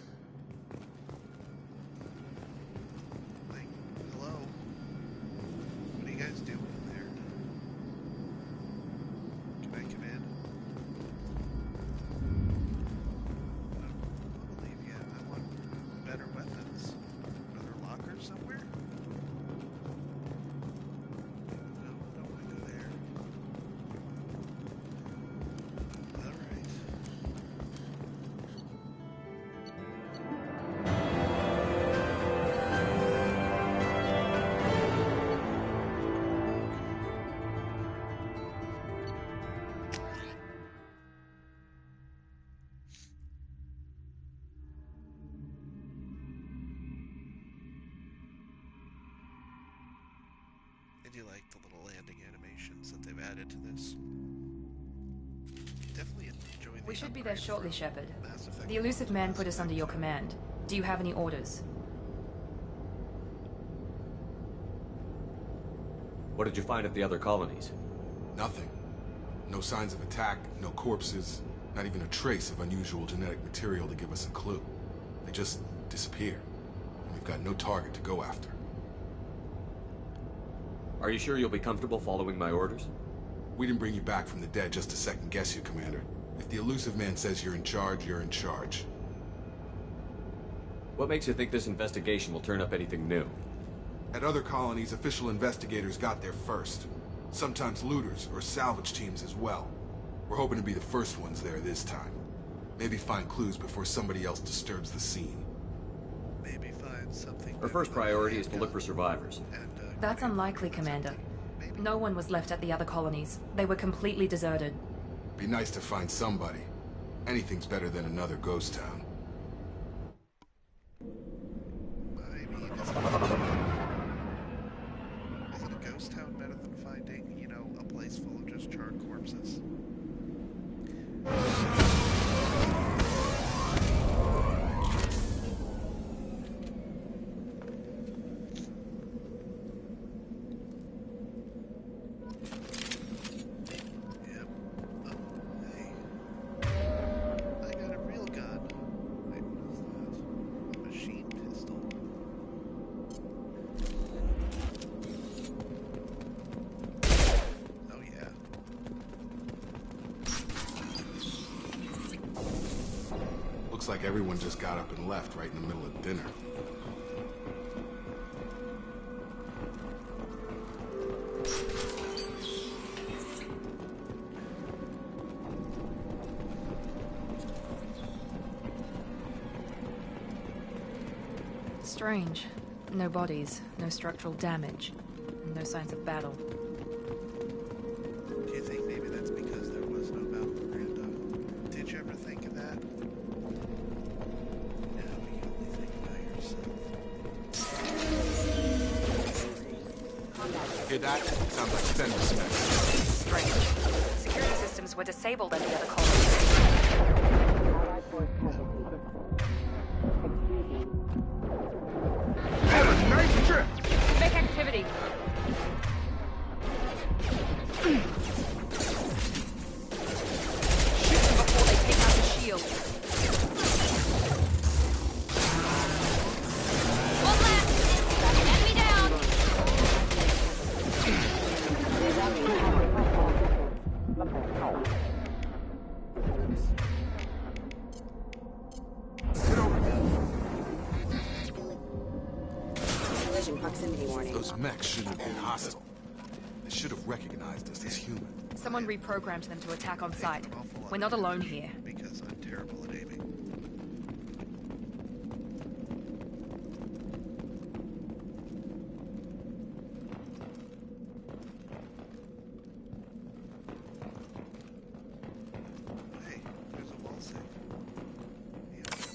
Speaker 2: Like, hello? What are you guys doing in there? Can I come in? I'll believe you. I want better weapons. Another locker somewhere? No, don't want to go there. Alright. do like the little landing animations that they've added to this. Definitely enjoy the
Speaker 8: We should be there
Speaker 2: upgrade
Speaker 8: shortly,
Speaker 2: from
Speaker 8: Shepard.
Speaker 2: Mass Effect
Speaker 8: The Illusive
Speaker 2: 1
Speaker 8: Man
Speaker 2: Mass
Speaker 8: put us
Speaker 2: Effect
Speaker 8: under your
Speaker 2: 2.
Speaker 8: command. Do you have any orders?
Speaker 7: What did you find at the other colonies?
Speaker 13: Nothing. No signs of attack, no corpses, not even a trace of unusual genetic material to give us a clue. They just disappear. And we've got no target to go after.
Speaker 7: Are you sure you'll be comfortable following my orders?
Speaker 13: We didn't bring you back from the dead just to second guess you, Commander. If the Illusive Man says you're in charge, you're in charge.
Speaker 7: What makes you think this investigation will turn up anything new?
Speaker 13: At other colonies, official investigators got there first. Sometimes looters or salvage teams as well. We're hoping to be the first ones there this time. Maybe find clues before somebody else disturbs the scene.
Speaker 2: Maybe find something.
Speaker 7: Our first priority is to look for survivors.
Speaker 8: That's unlikely, Commander. No one was left at the other colonies. They were completely deserted.
Speaker 13: Be nice to find somebody. Anything's better than another ghost town.
Speaker 2: Is it a ghost town better than finding, you know, a place full of just charred corpses?
Speaker 13: Looks like everyone just got up and left right in the middle of dinner.
Speaker 8: Strange. No bodies, no structural damage, and no signs of battle.
Speaker 2: Do you think maybe that's because there was no battle, Miranda? Did you ever think of that? No, you only think about yourself.
Speaker 13: Hear that? Sounds like Fenris mess.
Speaker 12: Strange. Security systems were disabled at the other colonies.
Speaker 1: Nice trip!
Speaker 8: Fake activity! Shoot them before they take out the shield. One left! Enemy down!
Speaker 4: Proximity warning.
Speaker 13: Those mechs shouldn't have been hostile. They should have recognized us as human.
Speaker 8: Someone reprogrammed them to attack on sight. We're not alone here.
Speaker 2: Because I'm terrible at aiming. Hey, there's a wall safe.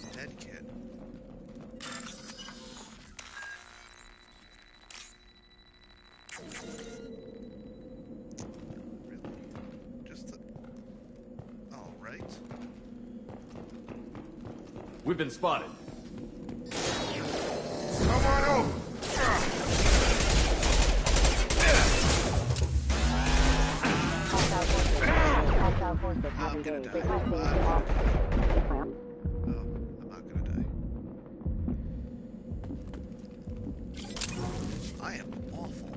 Speaker 2: The dead kid.
Speaker 7: We've been spotted.
Speaker 1: Come on over!
Speaker 2: I'm gonna die. I'm not gonna die. I am awful.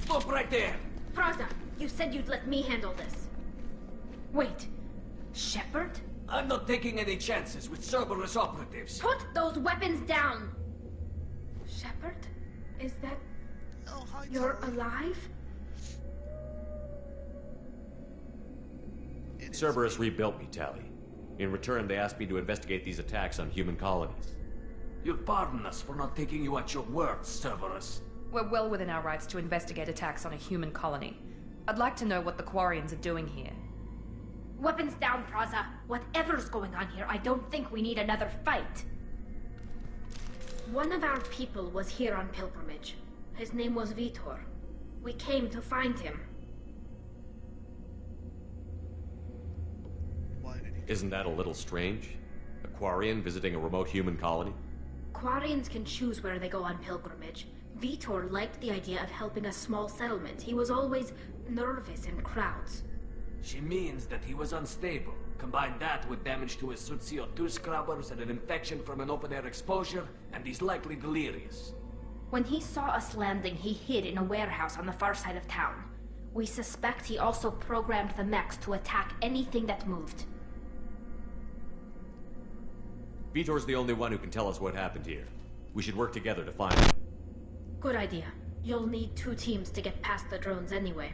Speaker 16: Stop right there!
Speaker 17: Praza, you said you'd let me handle this. Wait. Shepard?
Speaker 16: I'm not taking any chances with Cerberus operatives.
Speaker 17: Put those weapons down! Shepard? Is that...
Speaker 2: Oh, hi,
Speaker 17: You're alive?
Speaker 7: Cerberus rebuilt me, Tali. In return, they asked me to investigate these attacks on human colonies.
Speaker 16: You'll pardon us for not taking you at your word, Cerberus.
Speaker 8: We're well within our rights to investigate attacks on a human colony. I'd like to know what the Quarians are doing here.
Speaker 17: Weapons down, Praza. Whatever's going on here, I don't think we need another fight. One of our people was here on pilgrimage. His name was Vitor. We came to find him.
Speaker 7: Isn't that a little strange? A Quarian visiting a remote human colony?
Speaker 17: Quarians can choose where they go on pilgrimage. Vitor liked the idea of helping a small settlement. He was always nervous in crowds.
Speaker 16: She means that he was unstable. Combine that with damage to his suit CO2 scrubbers and an infection from an open-air exposure, and he's likely delirious.
Speaker 17: When he saw us landing, he hid in a warehouse on the far side of town. We suspect he also programmed the mechs to attack anything that moved.
Speaker 7: Vitor's the only one who can tell us what happened here. We should work together to find him.
Speaker 17: Good idea. You'll need 2 teams to get past the drones anyway.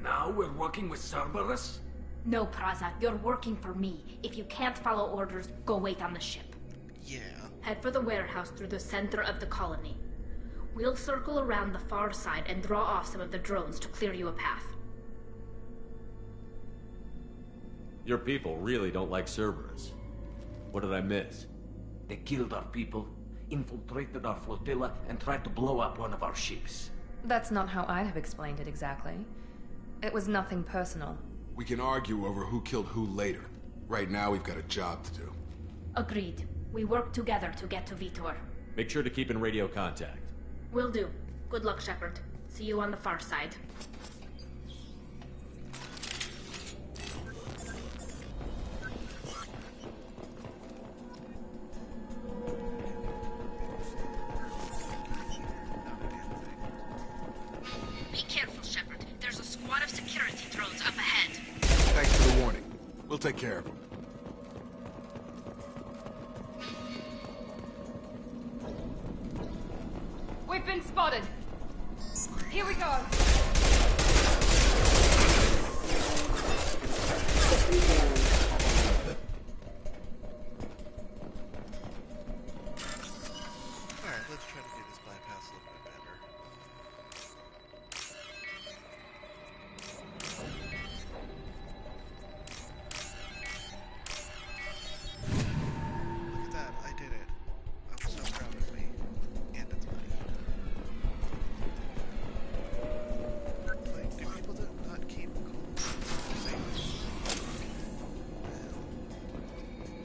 Speaker 16: Now we're working with Cerberus?
Speaker 17: No, Praza, you're working for me. If you can't follow orders, go wait on the ship.
Speaker 2: Yeah.
Speaker 17: Head for the warehouse through the center of the colony. We'll circle around the far side and draw off some of the drones to clear you a path.
Speaker 7: Your people really don't like Cerberus. What did I miss?
Speaker 16: They killed our people, infiltrated our flotilla, and tried to blow up one of our ships.
Speaker 8: That's not how I'd have explained it exactly. It was nothing personal.
Speaker 13: We can argue over who killed who later. Right now, we've got a job to do.
Speaker 17: Agreed. We work together to get to Vitor.
Speaker 7: Make sure to keep in radio contact.
Speaker 17: Will do. Good luck, Shepard. See you on the far side.
Speaker 5: Be careful, Shepard. There's a squad of security drones up ahead.
Speaker 13: Thanks for the warning. We'll take care of them.
Speaker 8: We've been spotted. Here we go.
Speaker 2: Alright, let's try to do this bypass a little bit better. Look at that, I did it. I'm so proud of me. And it's money. Like, do people not keep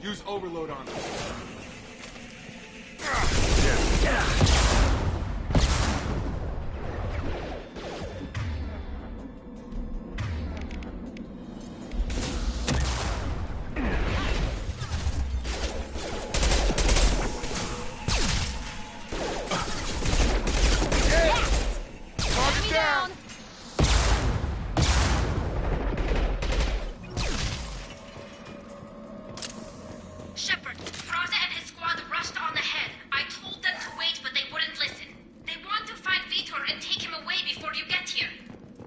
Speaker 13: Use overload on them.
Speaker 5: Shepard, Praza and his squad rushed on ahead. I told them to wait, but they wouldn't listen. They want to find Vitor and take him away before you get here.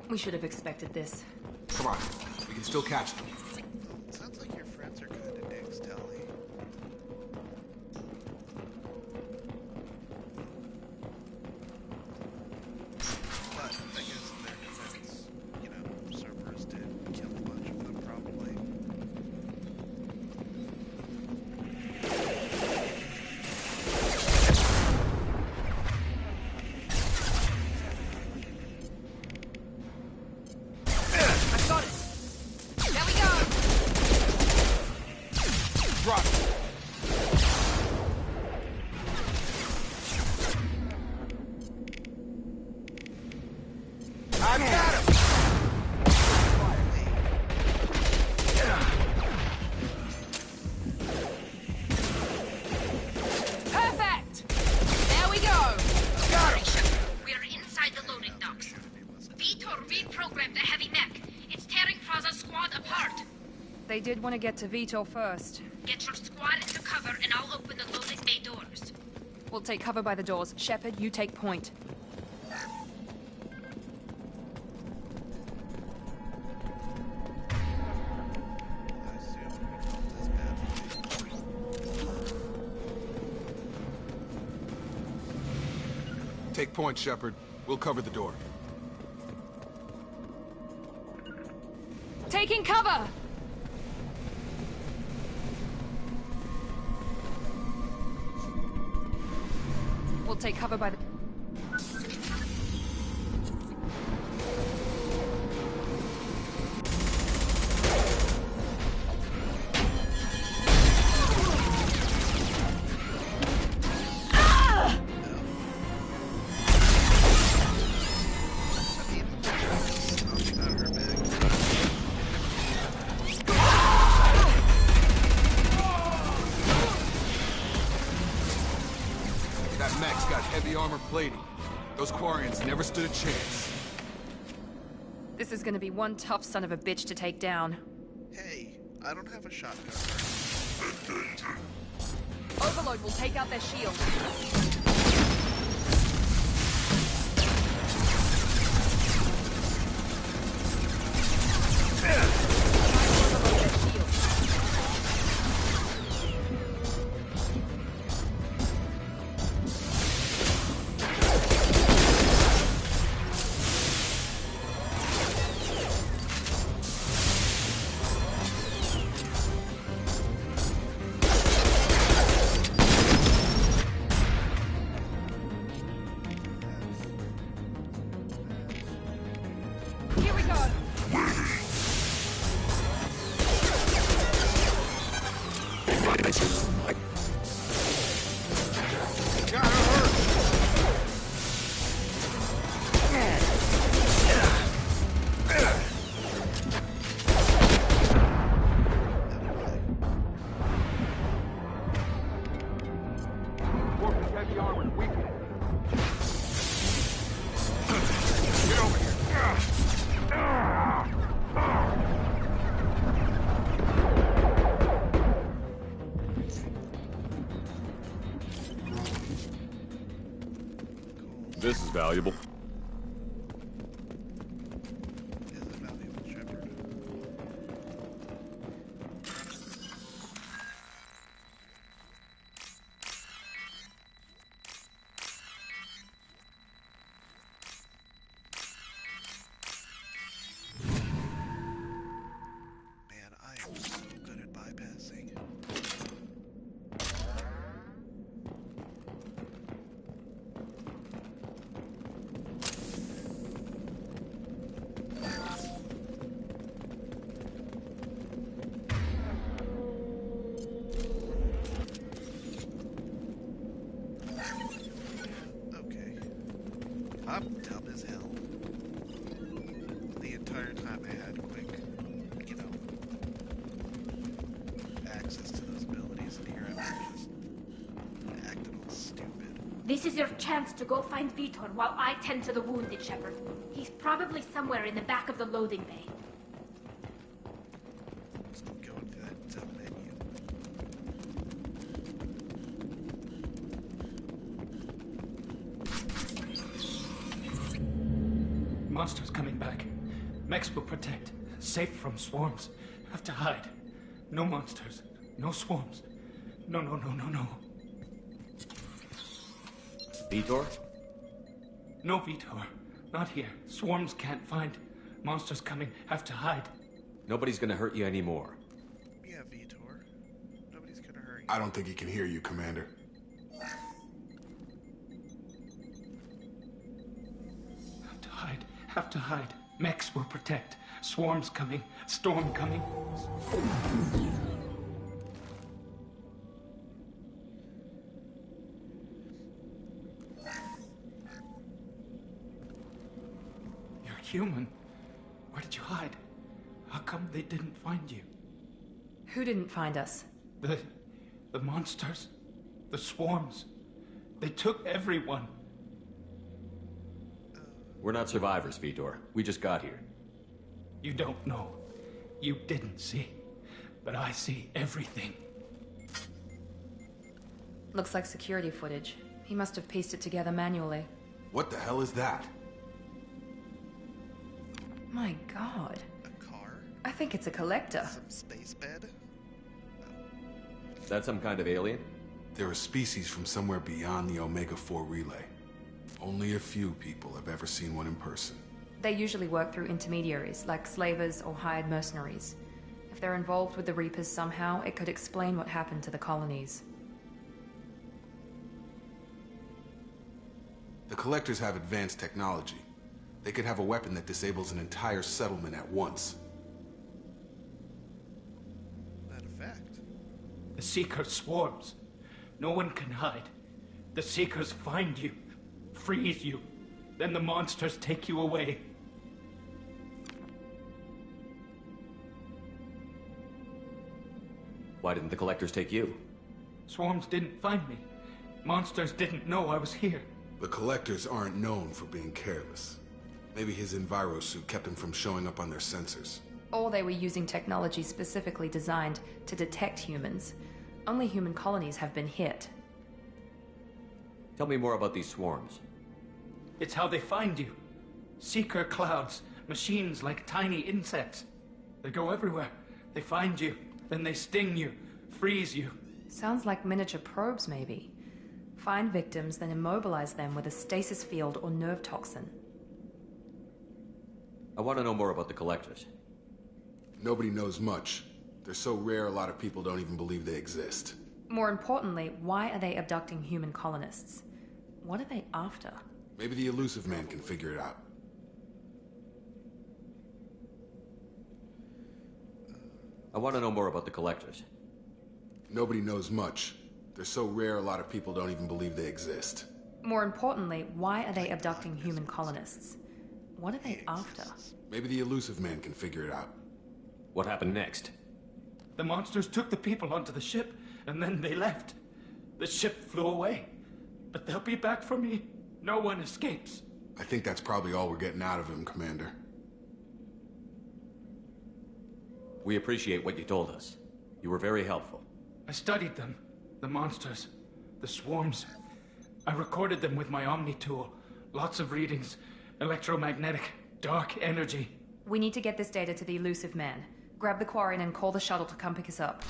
Speaker 8: We should have expected this.
Speaker 13: Come on. We can still catch them.
Speaker 2: Sounds like your friends are good at Diggs, Tally. But I guess in their defense, you know, Cerberus did kill a bunch of them, probably.
Speaker 8: I got it. There we go.
Speaker 13: Drop it. I got him!
Speaker 5: Perfect! There we go! Got it! Shepard. We are inside the loading docks. Vitor reprogrammed the heavy mech. It's tearing Praza's squad apart.
Speaker 8: They did want to get to Vitor first.
Speaker 5: Get your squad into cover and I'll open the loading bay doors.
Speaker 8: We'll take cover by the doors. Shepard, you take point.
Speaker 13: Take point, Shepard. We'll cover the door.
Speaker 8: Taking cover! We'll take cover by the...
Speaker 13: Those Quarians never stood a chance.
Speaker 8: This is gonna be one tough son of a bitch to take down.
Speaker 2: Hey, I don't have a shotgun.
Speaker 8: Overload will take out their shield.
Speaker 7: This is valuable.
Speaker 2: I'm dumb as hell. The entire time I had quick, you know, access to those abilities, and here I'm just acting all stupid.
Speaker 17: This is your chance to go find Vitor while I tend to the wounded, Shepard. He's probably somewhere in the back of the loading bay.
Speaker 2: Just go into that dumb menu.
Speaker 16: Monsters coming back. Mechs will protect. Safe from swarms. Have to hide. No monsters. No swarms. No.
Speaker 7: Vitor?
Speaker 16: No Vitor. Not here. Swarms can't find. Monsters coming. Have to hide.
Speaker 7: Nobody's gonna hurt you anymore.
Speaker 2: Yeah, Vitor. Nobody's gonna hurt you.
Speaker 13: I don't think he can hear you, Commander.
Speaker 16: Have to hide. Mechs will protect. Swarms coming. Storm coming. You're human. Where did you hide? How come they didn't find you?
Speaker 8: Who didn't find us?
Speaker 16: The monsters. The swarms. They took everyone.
Speaker 7: We're not survivors, Vitor. We just got here.
Speaker 16: You don't know. You didn't see. But I see everything.
Speaker 8: Looks like security footage. He must have pieced it together manually.
Speaker 13: What the hell is that?
Speaker 8: My god.
Speaker 2: A car?
Speaker 8: I think it's a collector.
Speaker 2: Some space bed?
Speaker 7: Is that some kind of alien?
Speaker 13: They're a species from somewhere beyond the Omega-4 relay. Only a few people have ever seen one in person.
Speaker 8: They usually work through intermediaries, like slavers or hired mercenaries. If they're involved with the Reapers somehow, it could explain what happened to the colonies.
Speaker 13: The Collectors have advanced technology. They could have a weapon that disables an entire settlement at once.
Speaker 2: That effect.
Speaker 18: The Seeker swarms. No one can hide. The Seekers find you, freeze you, then the monsters take you away.
Speaker 7: Why didn't the Collectors take you?
Speaker 18: Swarms didn't find me. Monsters didn't know I was here.
Speaker 13: The Collectors aren't known for being careless. Maybe his Enviro suit kept him from showing up on their sensors.
Speaker 8: Or they were using technology specifically designed to detect humans. Only human colonies have been hit.
Speaker 7: Tell me more about these swarms.
Speaker 18: It's how they find you. Seeker clouds, machines like tiny insects. They go everywhere. They find you, then they sting you, freeze you.
Speaker 8: Sounds like miniature probes, maybe. Find victims, then immobilize them with a stasis field or nerve toxin.
Speaker 7: I want to know more about the Collectors.
Speaker 13: Nobody knows much. They're so rare, a lot of people don't even believe they exist.
Speaker 8: More importantly, why are they abducting human colonists? What are they after?
Speaker 13: Maybe the Elusive Man can figure it out.
Speaker 7: I want to know more about the Collectors.
Speaker 13: Nobody knows much. They're so rare, a lot of people don't even believe they exist.
Speaker 8: More importantly, why are they abducting human colonists? What are they after?
Speaker 13: Maybe the Elusive Man can figure it out.
Speaker 7: What happened next?
Speaker 18: The monsters took the people onto the ship, and then they left. The ship flew away. But they'll be back for me. No one escapes.
Speaker 13: I think that's probably all we're getting out of him, Commander.
Speaker 7: We appreciate what you told us. You were very helpful.
Speaker 18: I studied them. The monsters. The swarms. I recorded them with my Omni tool. Lots of readings. Electromagnetic. Dark energy.
Speaker 8: We need to get this data to the Elusive Man. Grab the Quarian and call the shuttle to come pick us up.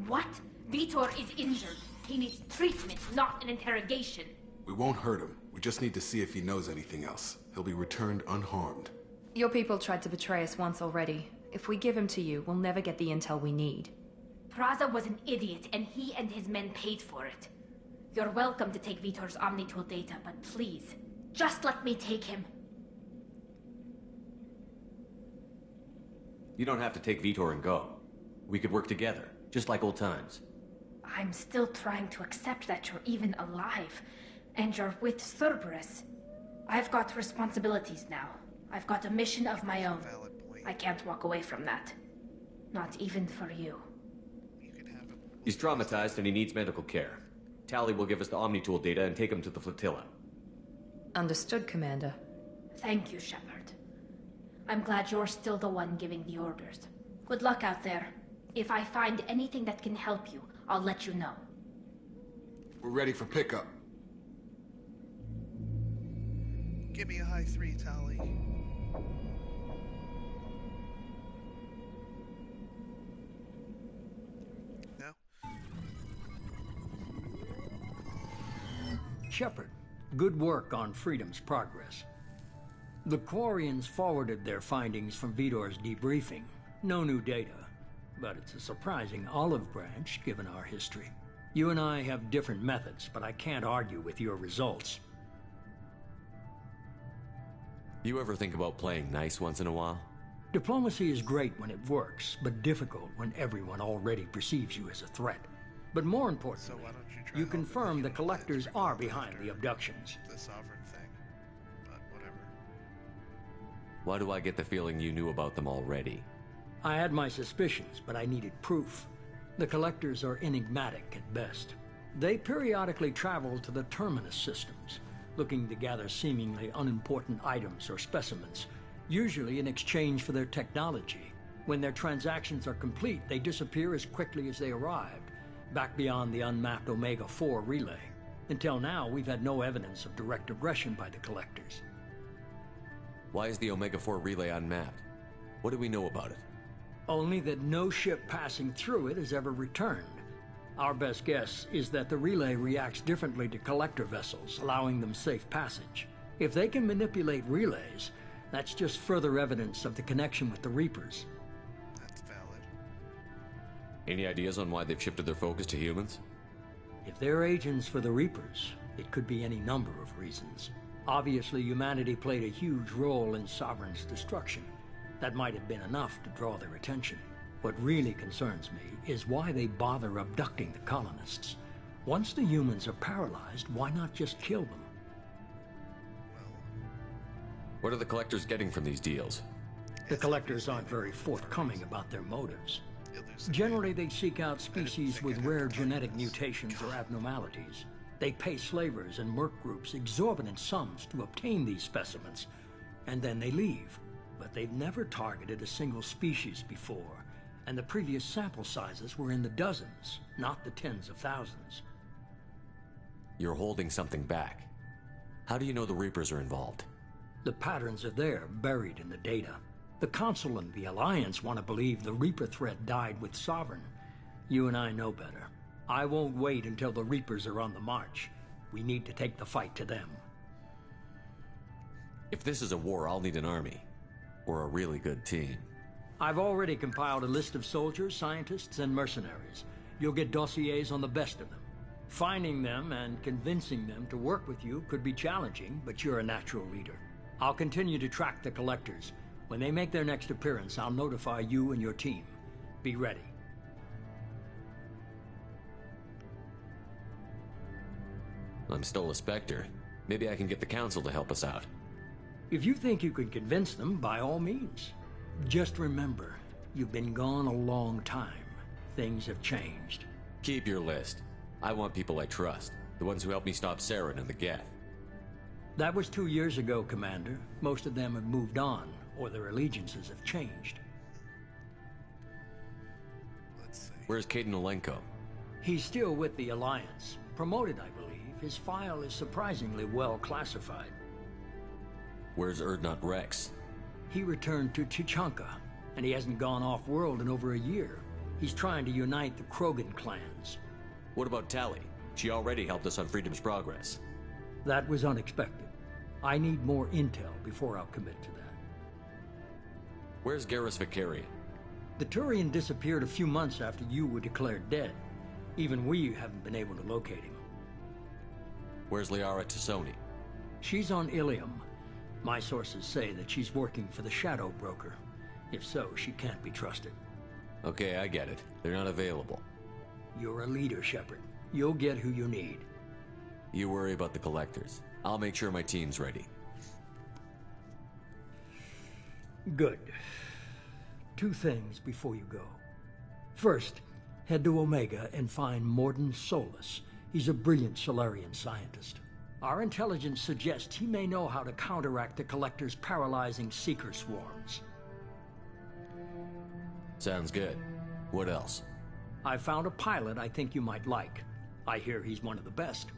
Speaker 17: What? Vitor is injured. He needs treatment, not an interrogation.
Speaker 13: We won't hurt him. We just need to see if he knows anything else. He'll be returned unharmed.
Speaker 8: Your people tried to betray us once already. If we give him to you, we'll never get the intel we need.
Speaker 17: Praza was an idiot, and he and his men paid for it. You're welcome to take Vitor's Omnitool data, but please, just let me take him.
Speaker 7: You don't have to take Vitor and go. We could work together, just like old times.
Speaker 17: I'm still trying to accept that you're even alive, and you're with Cerberus. I've got responsibilities now. I've got a mission of my own. I can't walk away from that. Not even for you.
Speaker 7: He's traumatized and he needs medical care. Tali will give us the Omnitool data and take him to the flotilla.
Speaker 8: Understood, Commander.
Speaker 17: Thank you, Shepard. I'm glad you're still the one giving the orders. Good luck out there. If I find anything that can help you, I'll let you know.
Speaker 13: We're ready for pickup.
Speaker 2: Give me a high 3, Tali. No?
Speaker 15: Shepard, good work on Freedom's progress. The Quarians forwarded their findings from Vitor's debriefing. No new data, but it's a surprising olive branch given our history. You and I have different methods, but I can't argue with your results.
Speaker 7: You ever think about playing nice once in a while?
Speaker 15: Diplomacy is great when it works, but difficult when everyone already perceives you as a threat. But more importantly, you confirm the Collectors are behind the abductions.
Speaker 2: The sovereign thing. But whatever.
Speaker 7: Why do I get the feeling you knew about them already?
Speaker 15: I had my suspicions, but I needed proof. The Collectors are enigmatic at best. They periodically travel to the Terminus systems, looking to gather seemingly unimportant items or specimens, usually in exchange for their technology. When their transactions are complete, they disappear as quickly as they arrived, back beyond the unmapped Omega-4 relay. Until now, we've had no evidence of direct aggression by the Collectors.
Speaker 7: Why is the Omega-4 relay unmapped? What do we know about it?
Speaker 15: Only that no ship passing through it has ever returned. Our best guess is that the relay reacts differently to Collector vessels, allowing them safe passage. If they can manipulate relays, that's just further evidence of the connection with the Reapers.
Speaker 2: That's valid.
Speaker 7: Any ideas on why they've shifted their focus to humans?
Speaker 15: If they're agents for the Reapers, It could be any number of reasons. Obviously, humanity played a huge role in Sovereign's destruction. That might have been enough to draw their attention. What really concerns me is why they bother abducting the colonists. Once the humans are paralyzed, why not just kill them?
Speaker 7: What are the collectors getting from these deals?
Speaker 15: The collectors aren't very forthcoming about their motives. Generally, they seek out species with rare genetic mutations or abnormalities. They pay slavers and merc groups exorbitant sums to obtain these specimens, and then they leave. But they've never targeted a single species before, and the previous sample sizes were in the dozens, not the tens of thousands.
Speaker 7: You're holding something back. How do you know the Reapers are involved?
Speaker 15: The patterns are there, buried in the data. The Council and the Alliance want to believe the Reaper threat died with Sovereign. You and I know better. I won't wait until the Reapers are on the march. We need to take the fight to them.
Speaker 7: If this is a war, I'll need an army. Or a really good team.
Speaker 15: I've already compiled a list of soldiers, scientists, and mercenaries. You'll get dossiers on the best of them. Finding them and convincing them to work with you could be challenging, but you're a natural leader. I'll continue to track the collectors. When they make their next appearance, I'll notify you and your team. Be ready.
Speaker 7: I'm still a Spectre. Maybe I can get the Council to help us out.
Speaker 15: If you think you can convince them, by all means. Just remember, you've been gone a long time. Things have changed.
Speaker 7: Keep your list. I want people I trust. The ones who helped me stop Saren and the Geth.
Speaker 15: That was 2 years ago, Commander. Most of them have moved on, or their allegiances have changed.
Speaker 7: Where's Caden Olenko?
Speaker 15: He's still with the Alliance. Promoted, I believe. His file is surprisingly well classified.
Speaker 7: Where's Urdnot Rex?
Speaker 15: He returned to Tuchanka, and he hasn't gone off-world in over a year. He's trying to unite the Krogan clans.
Speaker 7: What about Tali? She already helped us on Freedom's Progress.
Speaker 15: That was unexpected. I need more intel before I'll commit to that.
Speaker 7: Where's Garrus Vakarian?
Speaker 15: The Turian disappeared a few months after you were declared dead. Even we haven't been able to locate him.
Speaker 7: Where's Liara Tassoni?
Speaker 15: She's on Ilium. My sources say that she's working for the Shadow Broker. If so, she can't be trusted.
Speaker 7: Okay, I get it. They're not available.
Speaker 15: You're a leader, Shepard. You'll get who you need.
Speaker 7: You worry about the collectors. I'll make sure my team's ready.
Speaker 15: Good. 2 things before you go. First, head to Omega and find Mordin Solus. He's a brilliant Solarian scientist. Our intelligence suggests he may know how to counteract the Collector's paralyzing Seeker swarms.
Speaker 7: Sounds good. What else?
Speaker 15: I found a pilot I think you might like. I hear he's one of the best.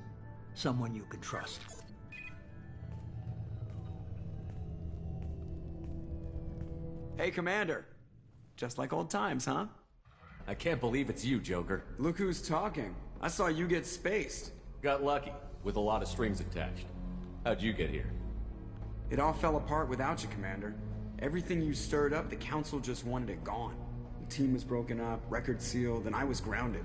Speaker 15: Someone you can trust.
Speaker 19: Hey, Commander. Just like old times, huh?
Speaker 7: I can't believe it's you, Joker.
Speaker 19: Look who's talking. I saw you get spaced.
Speaker 7: Got lucky, with a lot of strings attached. How'd you get here?
Speaker 19: It all fell apart without you, Commander. Everything you stirred up, the Council just wanted it gone. The team was broken up, record sealed, and I was grounded.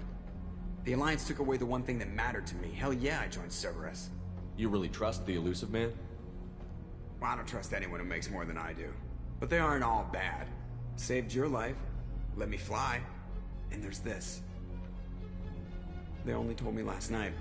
Speaker 19: The Alliance took away the one thing that mattered to me. Hell yeah, I joined Cerberus.
Speaker 7: You really trust the Illusive Man?
Speaker 19: Well, I don't trust anyone who makes more than I do. But they aren't all bad. Saved your life, let me fly, and there's this. They only told me last night.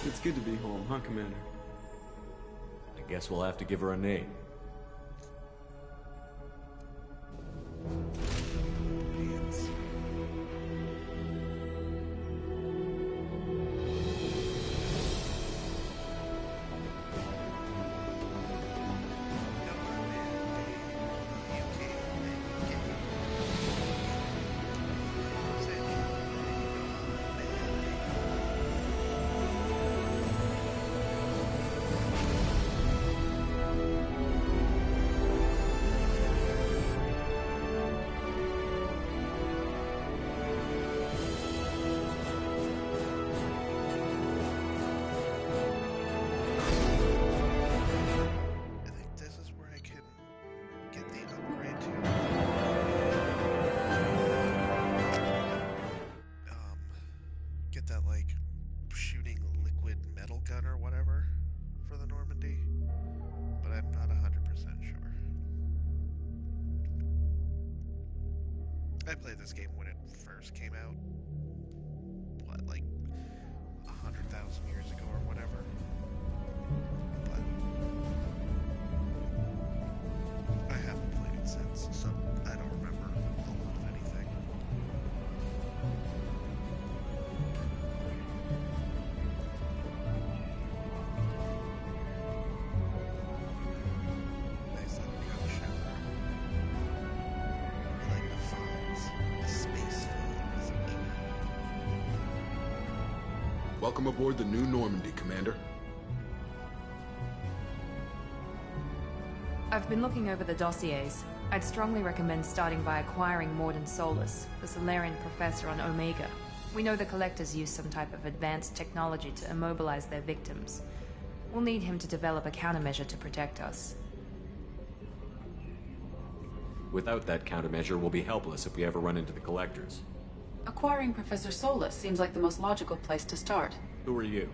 Speaker 19: It's good to be home, huh, Commander?
Speaker 7: I guess we'll have to give her a name.
Speaker 2: I played this game when it first came out. What, like 100,000 years ago or whatever. But I haven't played it since, so I don't remember a lot of anything. Nice little ocean. Like the fonts, the space photos.
Speaker 13: Welcome aboard the New Normandy, Commander.
Speaker 8: I've been looking over the dossiers. I'd strongly recommend starting by acquiring Mordin Solus, the Solarian professor on Omega. We know the Collectors use some type of advanced technology to immobilize their victims. We'll need him to develop a countermeasure to protect us.
Speaker 7: Without that countermeasure, we'll be helpless if we ever run into the Collectors.
Speaker 20: Acquiring Professor Solus seems like the most logical place to start.
Speaker 7: Who are you?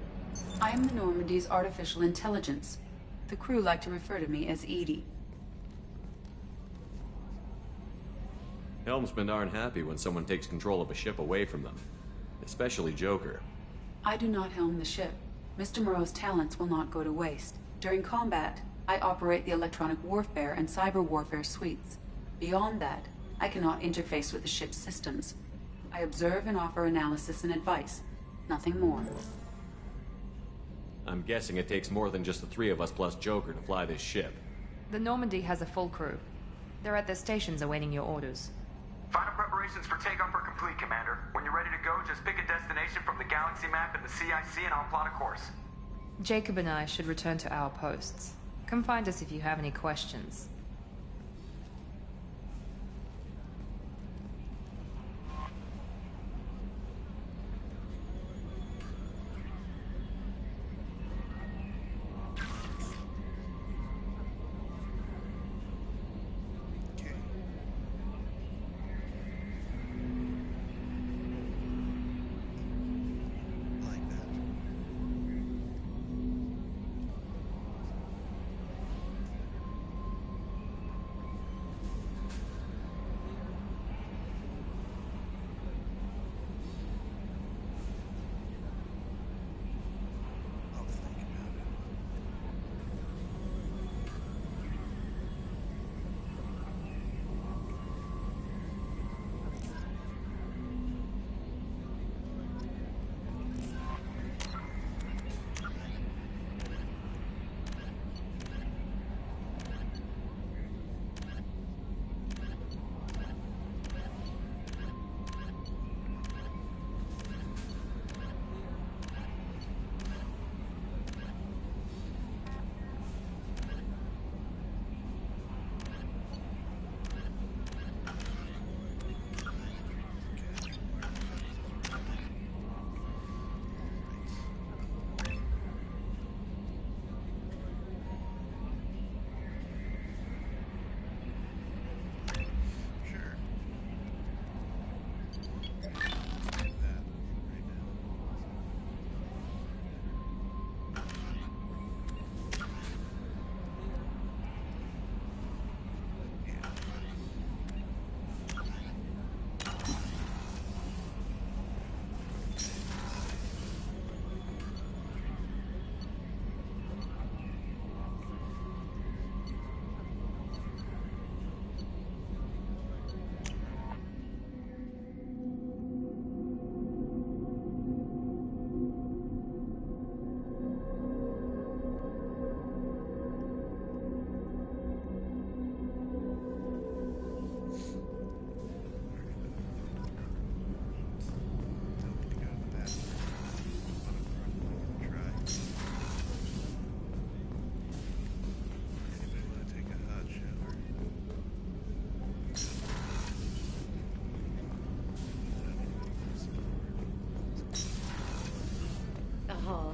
Speaker 20: I am the Normandy's artificial intelligence. The crew like to refer to me as Edie.
Speaker 7: Helmsmen aren't happy when someone takes control of a ship away from them. Especially Joker.
Speaker 20: I do not helm the ship. Mr. Moreau's talents will not go to waste. During combat, I operate the electronic warfare and cyber warfare suites. Beyond that, I cannot interface with the ship's systems. I observe and offer analysis and advice. Nothing more.
Speaker 7: I'm guessing it takes more than just the three of us plus Joker to fly this ship.
Speaker 8: The Normandy has a full crew. They're at their stations awaiting your orders.
Speaker 21: Final preparations for takeoff are complete, Commander. When you're ready to go, just pick a destination from the galaxy map in the CIC and I'll plot a course.
Speaker 8: Jacob and I should return to our posts. Come find us if you have any questions.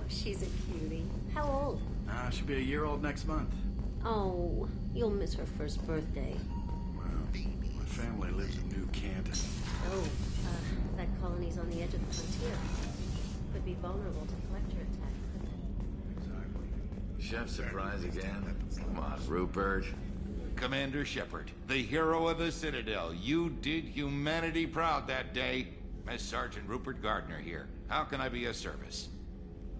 Speaker 22: She's a cutie. How old?
Speaker 23: She'll be a year old next month.
Speaker 22: Oh, you'll miss her first birthday.
Speaker 23: Well, my family lives in New Canton.
Speaker 22: Oh, that colony's on the edge of the frontier. Could be vulnerable to collector attacks, couldn't it?
Speaker 14: Chef surprise again? Come on, Rupert.
Speaker 3: Commander Shepard, the hero of the Citadel. You did humanity proud that day. Master Sergeant Rupert Gardner here. How can I be of service?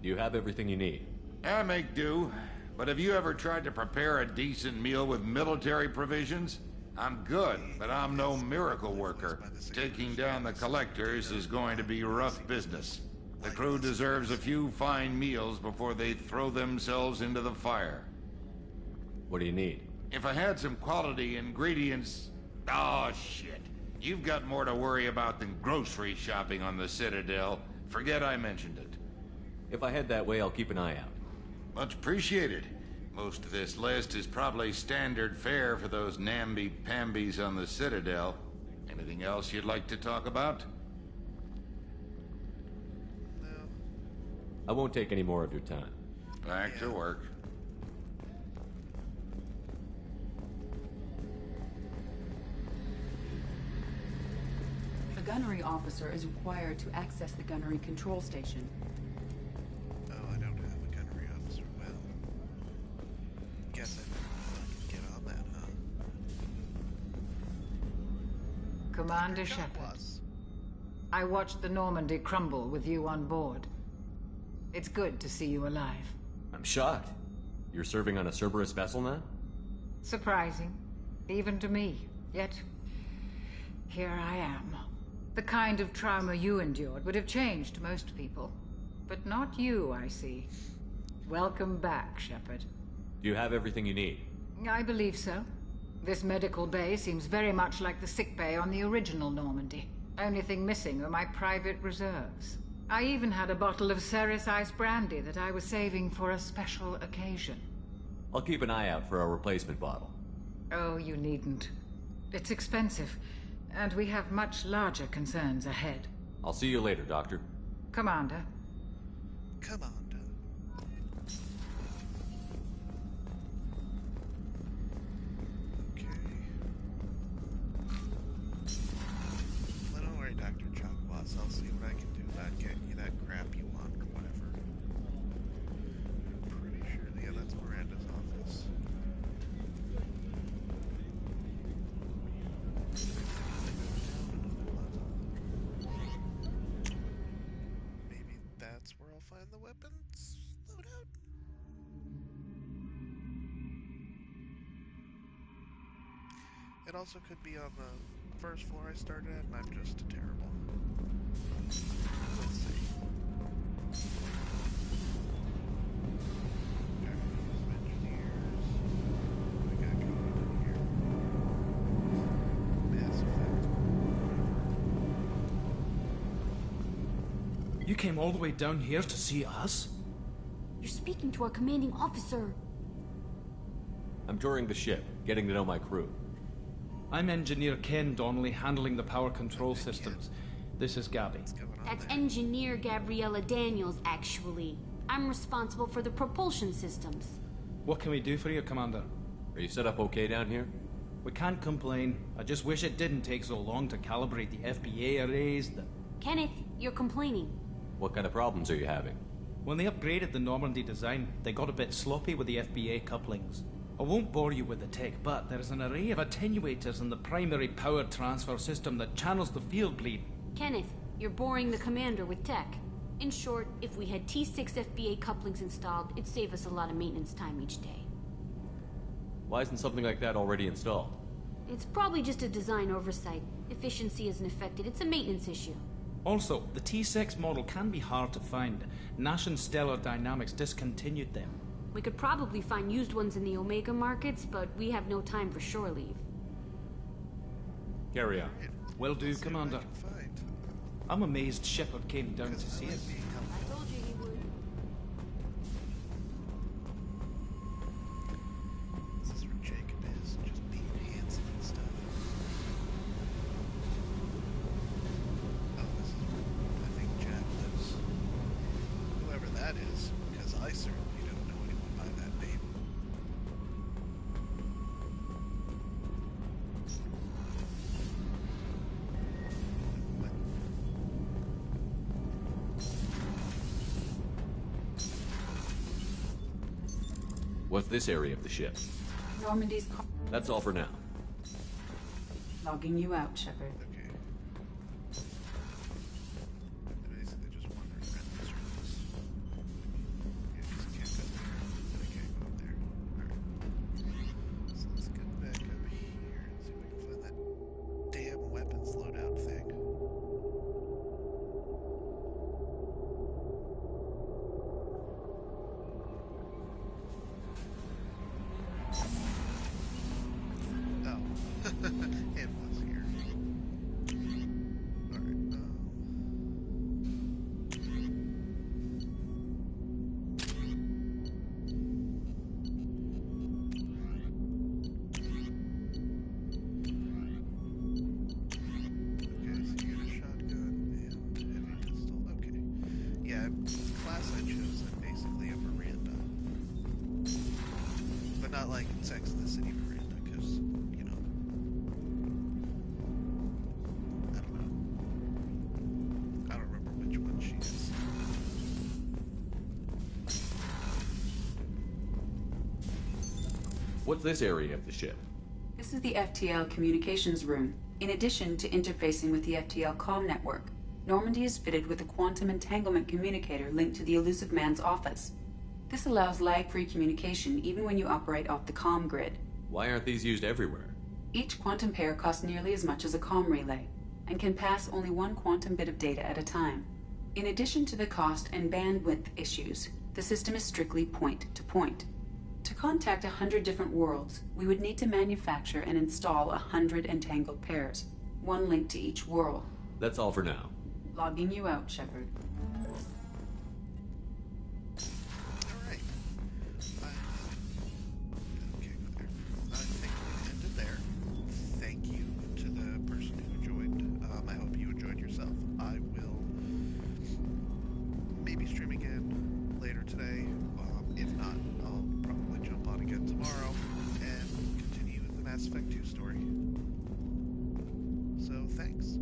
Speaker 7: Do you have everything you need?
Speaker 3: I make do. But have you ever tried to prepare a decent meal with military provisions? I'm good, but I'm no miracle worker. Taking down the collectors is going to be rough business. The crew deserves a few fine meals before they throw themselves into the fire.
Speaker 7: What do you need?
Speaker 3: If I had some quality ingredients... Oh, shit. You've got more to worry about than grocery shopping on the Citadel. Forget I mentioned it.
Speaker 7: If I head that way, I'll keep an eye out.
Speaker 3: Much appreciated. Most of this list is probably standard fare for those namby-pambies on the Citadel. Anything else you'd like to talk about?
Speaker 2: No.
Speaker 7: I won't take any more of your time.
Speaker 3: Back to work.
Speaker 20: The gunnery officer is required to access the gunnery control station.
Speaker 2: Oh, I don't have a gunnery officer. Well, guess I can get on that, huh?
Speaker 6: Commander Shepard, I watched the Normandy crumble with you on board. It's good to see you alive.
Speaker 7: I'm shocked. You're serving on a Cerberus vessel now?
Speaker 6: Surprising, even to me. Yet, here I am. The kind of trauma you endured would have changed most people. But not you, I see. Welcome back, Shepard.
Speaker 7: Do you have everything you need?
Speaker 6: I believe so. This medical bay seems very much like the sick bay on the original Normandy. Only thing missing are my private reserves. I even had a bottle of Ceres Ice brandy that I was saving for a special occasion.
Speaker 7: I'll keep an eye out for a replacement bottle.
Speaker 6: Oh, you needn't. It's expensive, and we have much larger concerns ahead.
Speaker 7: I'll see you later, Doctor.
Speaker 6: Commander.
Speaker 2: Commander. Okay. Well, don't worry, Dr. Chokwas. I'll see what I can do about getting you that crap you want or whatever. I'm pretty sure, yeah, that's Miranda's office. Maybe that's where I'll find the weapons loadout. It also could be on the first floor I started at, and I'm just terrible. Let's see.
Speaker 18: You came all the way down here to see us?
Speaker 10: You're speaking to our commanding officer.
Speaker 7: I'm touring the ship, getting to know my crew.
Speaker 18: I'm Engineer Ken Donnelly, handling the power control systems. This is Gabby.
Speaker 10: That's Engineer Gabriella Daniels, actually. I'm responsible for the propulsion systems.
Speaker 18: What can we do for you, Commander?
Speaker 7: Are you set up okay down here?
Speaker 18: We can't complain. I just wish it didn't take so long to calibrate the FBA arrays.
Speaker 10: Kenneth, you're complaining.
Speaker 7: What kind of problems are you having?
Speaker 18: When they upgraded the Normandy design, they got a bit sloppy with the FBA couplings. I won't bore you with the tech, but there's an array of attenuators in the primary power transfer system that channels the field bleed.
Speaker 10: Kenneth, you're boring the commander with tech. In short, if we had T6 FBA couplings installed, it'd save us a lot of maintenance time each day.
Speaker 7: Why isn't something like that already installed?
Speaker 10: It's probably just a design oversight. Efficiency isn't affected. It's a maintenance issue.
Speaker 18: Also, the T6 model can be hard to find. Nash and Stellar Dynamics discontinued them.
Speaker 10: We could probably find used ones in the Omega markets, but we have no time for shore leave.
Speaker 7: Carry on.
Speaker 18: Will do, Commander. I'm amazed Shepard came down to see us.
Speaker 10: I told you he would.
Speaker 2: This is where Jacob is, just being handsome and stuff. Oh, this is where I think Jack lives. Whoever that is, because I certainly don't know anyone by that name.
Speaker 7: What's this area of the ship?
Speaker 20: Normandy's...
Speaker 7: That's all for now.
Speaker 20: Logging you out, Shepard.
Speaker 2: It was here. Alright, okay, so you get a shotgun and heavy pistol. Okay. Yeah, class I chose, I'm basically a Miranda. But not like Sex in the City Miranda, because
Speaker 7: What's this area of the ship?
Speaker 20: This is the FTL communications room. In addition to interfacing with the FTL comm network, Normandy is fitted with a quantum entanglement communicator linked to the Illusive Man's office. This allows lag-free communication even when you operate off the comm grid.
Speaker 7: Why aren't these used everywhere?
Speaker 20: Each quantum pair costs nearly as much as a comm relay, and can pass only one quantum bit of data at a time. In addition to the cost and bandwidth issues, the system is strictly point-to-point. To contact 100 different worlds, we would need to manufacture and install 100 entangled pairs, one link to each world.
Speaker 7: That's all for now.
Speaker 20: Logging you out, Shepard.
Speaker 2: Alright. Okay, I think we ended there. Thank you to the person who joined. I hope you enjoyed yourself. I will maybe stream again later today. If not, I'll probably jump on again tomorrow and continue the Mass Effect 2 story. So, thanks.